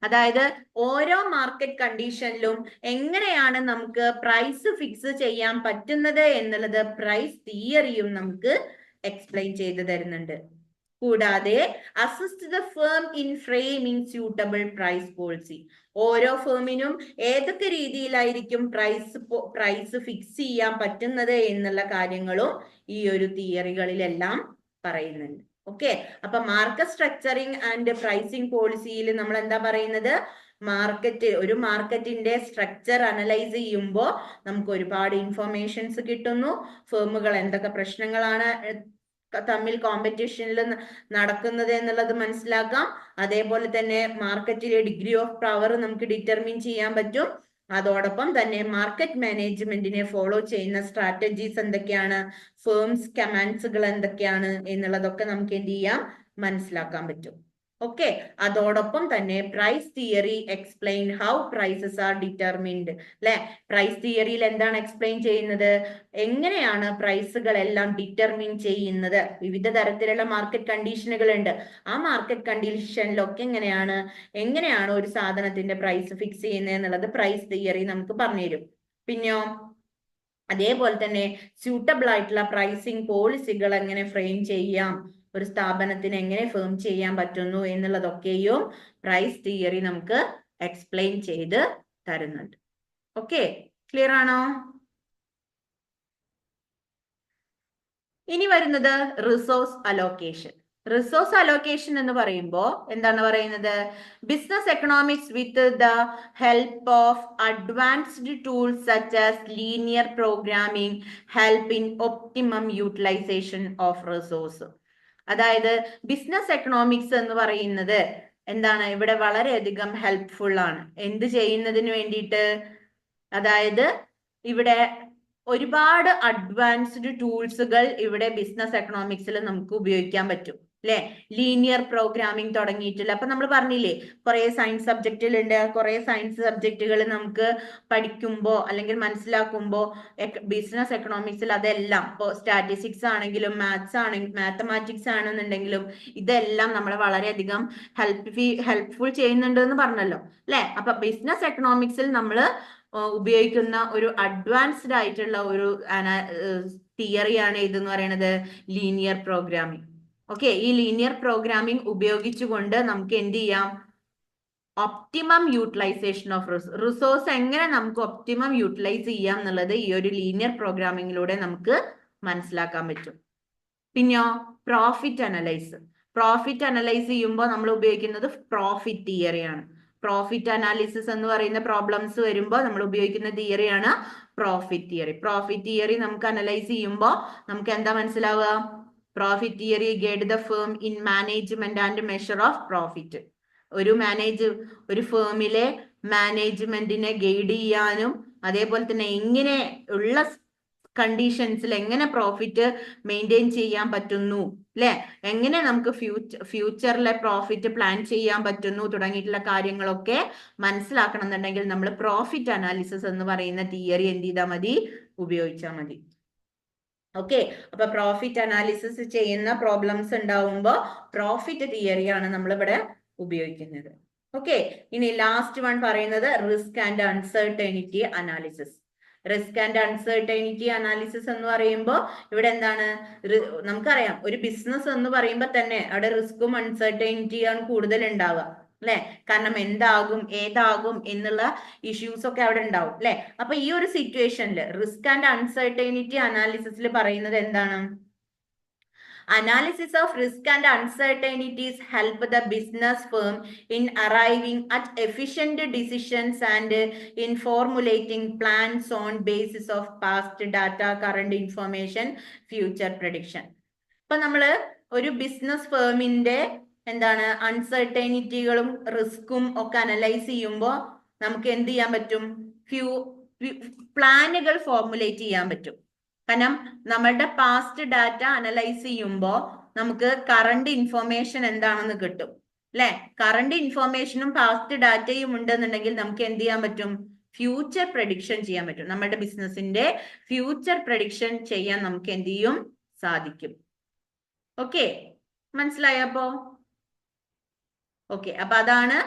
അതായത് ഓരോ മാർക്കറ്റ് കണ്ടീഷനിലും എങ്ങനെയാണ് നമുക്ക് പ്രൈസ് ഫിക്സ് ചെയ്യാൻ പറ്റുന്നത് എന്നുള്ളത് പ്രൈസ് തിയറിയും നമുക്ക് എക്സ്പ്ലെയിൻ ചെയ്തു തരുന്നുണ്ട്. കൂടാതെ assist the firm in framing suitable price policy. ഓരോ ഫേമിനും ഏതൊക്കെ രീതിയിലായിരിക്കും പ്രൈസ് ഫിക്സ് ചെയ്യാൻ പറ്റുന്നത് എന്നുള്ള കാര്യങ്ങളും ഈ ഒരു തിയറികളിലെല്ലാം പറയുന്നുണ്ട്. അപ്പൊ മാർക്കറ്റ് സ്ട്രക്ചറിങ് ആൻഡ് പ്രൈസിംഗ് പോളിസിയിൽ നമ്മൾ എന്താ പറയുന്നത്, ഒരു മാർക്കറ്റിന്റെ സ്ട്രക്ചർ അനലൈസ് ചെയ്യുമ്പോൾ നമുക്ക് ഒരുപാട് ഇൻഫർമേഷൻസ് കിട്ടുന്നു. ഫേമുകൾ എന്തൊക്കെ പ്രശ്നങ്ങളാണ് തമ്മിൽ കോമ്പറ്റീഷനിൽ നടക്കുന്നത് എന്നുള്ളത് മനസ്സിലാക്കാം. അതേപോലെ തന്നെ മാർക്കറ്റിലെ ഡിഗ്രി ഓഫ് പവർ നമുക്ക് ഡിറ്റർമിൻ ചെയ്യാൻ പറ്റും. അതോടൊപ്പം തന്നെ മാർക്കറ്റ് മാനേജ്മെന്റിനെ ഫോളോ ചെയ്യുന്ന സ്ട്രാറ്റജീസ് എന്തൊക്കെയാണ്, ഫേംസ് കമാൻഡ്സുകൾ എന്തൊക്കെയാണ് എന്നുള്ളതൊക്കെ നമുക്ക് എന്ത് ചെയ്യാം, മനസ്സിലാക്കാൻ പറ്റും. അതോടൊപ്പം തന്നെ price theory explain how prices are determined, അല്ലെ. പ്രൈസ് തിയറിയിൽ എന്താണ് എക്സ്പ്ലെയിൻ ചെയ്യുന്നത്, എങ്ങനെയാണ് പ്രൈസുകൾ എല്ലാം ഡിറ്റർമിൻ ചെയ്യുന്നത്. വിവിധ തരത്തിലുള്ള മാർക്കറ്റ് കണ്ടീഷനുകൾ ഉണ്ട്. ആ മാർക്കറ്റ് കണ്ടീഷനിലൊക്കെ എങ്ങനെയാണ് ഒരു സാധനത്തിന്റെ പ്രൈസ് ഫിക്സ് ചെയ്യുന്നത് എന്നുള്ളത് പ്രൈസ് തിയറി നമുക്ക് പറഞ്ഞുതരും. പിന്നെയോ അതേപോലെ തന്നെ സ്യൂട്ടബിൾ ആയിട്ടുള്ള പ്രൈസിംഗ് പോളിസികൾ എങ്ങനെ ഫ്രെയിം ചെയ്യാം, ഒരു സ്ഥാപനത്തിന് എങ്ങനെ ഫേം ചെയ്യാൻ പറ്റുന്നു എന്നുള്ളതൊക്കെയും പ്രൈസ് തിയറി നമുക്ക് എക്സ്പ്ലെയിൻ ചെയ്ത് തരുന്നുണ്ട്. ഓക്കെ, ക്ലിയർ ആണോ? ഇനി വരുന്നത് റിസോഴ്സ് അലോക്കേഷൻ. റിസോഴ്സ് അലോക്കേഷൻ എന്ന് പറയുമ്പോൾ എന്താണ് പറയുന്നത്? Business economics with the help of advanced tools such as linear programming help in optimum utilisation of resource. അതായത് ബിസിനസ് എക്കണോമിക്സ് എന്ന് പറയുന്നത് എന്താണ്? ഇവിടെ വളരെയധികം ഹെൽപ്ഫുൾ ആണ്. എന്ത് ചെയ്യുന്നതിന് വേണ്ടിയിട്ട്? അതായത് ഇവിടെ ഒരുപാട് അഡ്വാൻസ്ഡ് ടൂൾസുകൾ ഇവിടെ ബിസിനസ് എക്കണോമിക്സിൽ നമുക്ക് ഉപയോഗിക്കാൻ പറ്റും, അല്ലെ? ലീനിയർ പ്രോഗ്രാമിംഗ് തുടങ്ങിയിട്ടില്ല. അപ്പൊ നമ്മൾ പറഞ്ഞില്ലേ, കുറെ സയൻസ് സബ്ജക്റ്റിലുണ്ട്. കുറെ സയൻസ് സബ്ജക്റ്റുകൾ നമുക്ക് പഠിക്കുമ്പോ അല്ലെങ്കിൽ മനസ്സിലാക്കുമ്പോ ബിസിനസ് എക്കണോമിക്സിൽ അതെല്ലാം, ഇപ്പോ സ്റ്റാറ്റിസ്റ്റിക്സ് ആണെങ്കിലും മാത്തമാറ്റിക്സ് ആണെന്നുണ്ടെങ്കിലും ഇതെല്ലാം നമ്മളെ വളരെയധികം ഹെൽപ്ഫുൾ ചെയ്യുന്നുണ്ട് എന്ന് പറഞ്ഞല്ലോ, അല്ലെ? അപ്പൊ ബിസിനസ് എക്കണോമിക്സിൽ നമ്മൾ ഉപയോഗിക്കുന്ന ഒരു അഡ്വാൻസ്ഡ് ആയിട്ടുള്ള ഒരു തിയറിയാണ് ഇതെന്ന് പറയുന്നത് ലീനിയർ പ്രോഗ്രാമിംഗ്. ഓക്കെ, ഈ ലീനിയർ പ്രോഗ്രാമിംഗ് ഉപയോഗിച്ചുകൊണ്ട് നമുക്ക് എന്ത് ചെയ്യാം? ഒപ്റ്റിമം യൂട്ടിലൈസേഷൻ ഓഫ് റിസോഴ്സ് എങ്ങനെ നമുക്ക് ഒപ്റ്റിമം യൂട്ടിലൈസ് ചെയ്യാം എന്നുള്ളത് ഈ ഒരു ലീനിയർ പ്രോഗ്രാമിംഗിലൂടെ നമുക്ക് മനസ്സിലാക്കാൻ പറ്റും. പിന്നെയോ പ്രോഫിറ്റ് അനലൈസ്. പ്രോഫിറ്റ് അനലൈസ് ചെയ്യുമ്പോൾ നമ്മൾ ഉപയോഗിക്കുന്നത് പ്രോഫിറ്റ് തിയറിയാണ്. പ്രോഫിറ്റ് അനാലിസിസ് എന്ന് പറയുന്ന പ്രോബ്ലംസ് വരുമ്പോൾ നമ്മൾ ഉപയോഗിക്കുന്ന തിയറിയാണ് പ്രോഫിറ്റ് തിയറി. പ്രോഫിറ്റ് തിയറി നമുക്ക് അനലൈസ് ചെയ്യുമ്പോൾ നമുക്ക് എന്താ മനസ്സിലാവുക? Profit theory guide the firm in management and measure of profit. ഒരു ഫേമിലെ മാനേജ്മെന്റിനെ ഗൈഡ് ചെയ്യാനും അതേപോലെ തന്നെ എങ്ങനെ ഉള്ള കണ്ടീഷൻസിൽ എങ്ങനെ പ്രോഫിറ്റ് മെയിൻറ്റെയിൻ ചെയ്യാൻ പറ്റുന്നു, അല്ലെ? എങ്ങനെ നമുക്ക് ഫ്യൂച്ചറിലെ പ്രോഫിറ്റ് പ്ലാൻ ചെയ്യാൻ പറ്റുന്നു തുടങ്ങിയിട്ടുള്ള കാര്യങ്ങളൊക്കെ മനസ്സിലാക്കണം എന്നുണ്ടെങ്കിൽ നമ്മൾ പ്രോഫിറ്റ് അനാലിസിസ് എന്ന് പറയുന്ന തിയറി എന്ത് ചെയ്താൽ മതി? ഉപയോഗിച്ചാൽ മതി. ഓക്കെ, അപ്പൊ പ്രോഫിറ്റ് അനാലിസിസ് ചെയ്യുന്ന പ്രോബ്ലംസ് ഉണ്ടാവുമ്പോൾ പ്രോഫിറ്റ് തിയറിയാണ് നമ്മളിവിടെ ഉപയോഗിക്കുന്നത്. ഓക്കെ, ഇനി ലാസ്റ്റ് വൺ പറയുന്നത് risk and uncertainty analysis. Risk and uncertainty analysis എന്ന് പറയുമ്പോൾ ഇവിടെ എന്താണ്? നമുക്കറിയാം, ഒരു ബിസിനസ് എന്ന് പറയുമ്പോൾ തന്നെ അവിടെ റിസ്ക്കും അൺസർട്ടനിറ്റിയാണ് കൂടുതൽ ഉണ്ടാവുക, അല്ലെ? കാരണം എന്താകും ഏതാകും എന്നുള്ള ഇഷ്യൂസ് ഒക്കെ അവിടെ ഉണ്ടാവും, അല്ലെ? അപ്പൊ ഈ ഒരു സിറ്റുവേഷനിൽ റിസ്ക് ആൻഡ് അൺസർട്ടനിറ്റി അനാലിസിസിൽ പറയുന്നത് എന്താണ്? Analysis of risk and uncertainties help the business firm in arriving at efficient decisions and in formulating plans on basis of past data, current information, future prediction. ഇപ്പൊ നമ്മള് ഒരു ബിസിനസ് ഫേമിന്റെ എന്താണ് അൺസർട്ടനിറ്റികളും റിസ്ക്കും ഒക്കെ analyse ചെയ്യുമ്പോൾ നമുക്ക് എന്ത് ചെയ്യാൻ പറ്റും? പ്ലാനുകൾ ഫോർമുലേറ്റ് ചെയ്യാൻ പറ്റും. കാരണം നമ്മളുടെ പാസ്റ്റ് ഡാറ്റ അനലൈസ് ചെയ്യുമ്പോൾ നമുക്ക് കറണ്ട് ഇൻഫോർമേഷൻ എന്താണെന്ന് കിട്ടും, അല്ലെ? കറണ്ട് ഇൻഫോർമേഷനും പാസ്റ്റ് ഡാറ്റയും ഉണ്ടെന്നുണ്ടെങ്കിൽ നമുക്ക് എന്ത് ചെയ്യാൻ പറ്റും? ഫ്യൂച്ചർ പ്രഡിക്ഷൻ ചെയ്യാൻ പറ്റും. നമ്മുടെ ബിസിനസിന്റെ ഫ്യൂച്ചർ പ്രഡിക്ഷൻ ചെയ്യാൻ നമുക്ക് എന്ത് ചെയ്യും? സാധിക്കും. ഓക്കെ, മനസ്സിലായപ്പോ? ഓക്കെ, അപ്പൊ അതാണ്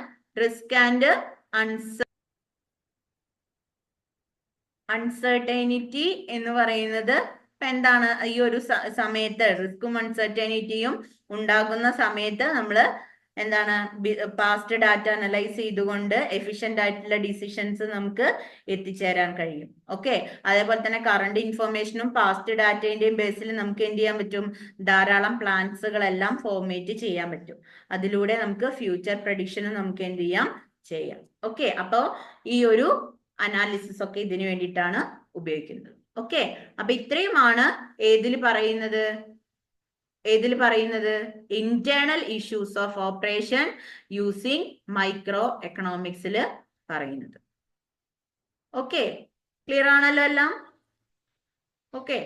റിസ്ക് ആൻഡ് അൺസർട്ടനിറ്റി എന്ന് പറയുന്നത്. ഇപ്പൊ എന്താണ് ഈ ഒരു സമയത്ത് റിസ്ക്കും അൺസർട്ടനിറ്റിയും ഉണ്ടാകുന്ന സമയത്ത് നമ്മൾ എന്താണ് പാസ്റ്റ് ഡാറ്റ അനലൈസ് ചെയ്തുകൊണ്ട് എഫിഷ്യന്റ് ആയിട്ടുള്ള ഡിസിഷൻസ് നമുക്ക് എത്തിച്ചേരാൻ കഴിയും. ഓക്കെ, അതേപോലെ തന്നെ കറണ്ട് ഇൻഫോർമേഷനും പാസ്റ്റ് ഡാറ്റേന്റെയും ബേസിൽ നമുക്ക് എന്ത് ചെയ്യാൻ പറ്റും? ധാരാളം പ്ലാൻസുകളെല്ലാം ഫോർമേറ്റ് ചെയ്യാൻ പറ്റും. അതിലൂടെ നമുക്ക് ഫ്യൂച്ചർ പ്രഡിക്ഷനും നമുക്ക് എന്ത് ചെയ്യാം. ഓക്കെ, അപ്പോ ഈ ഒരു അനാലിസിസ് ഒക്കെ ഇതിനു വേണ്ടിയിട്ടാണ് ഉപയോഗിക്കുന്നത്. ഓക്കെ, അപ്പൊ ഇത്രയുമാണ് ഏതിൽ പറയുന്നത് internal issues of operation using micro എക്കണോമിക്സിൽ പറയുന്നത്. ഓക്കെ, ക്ലിയർ ആണല്ലോ എല്ലാം? ഓക്കെ.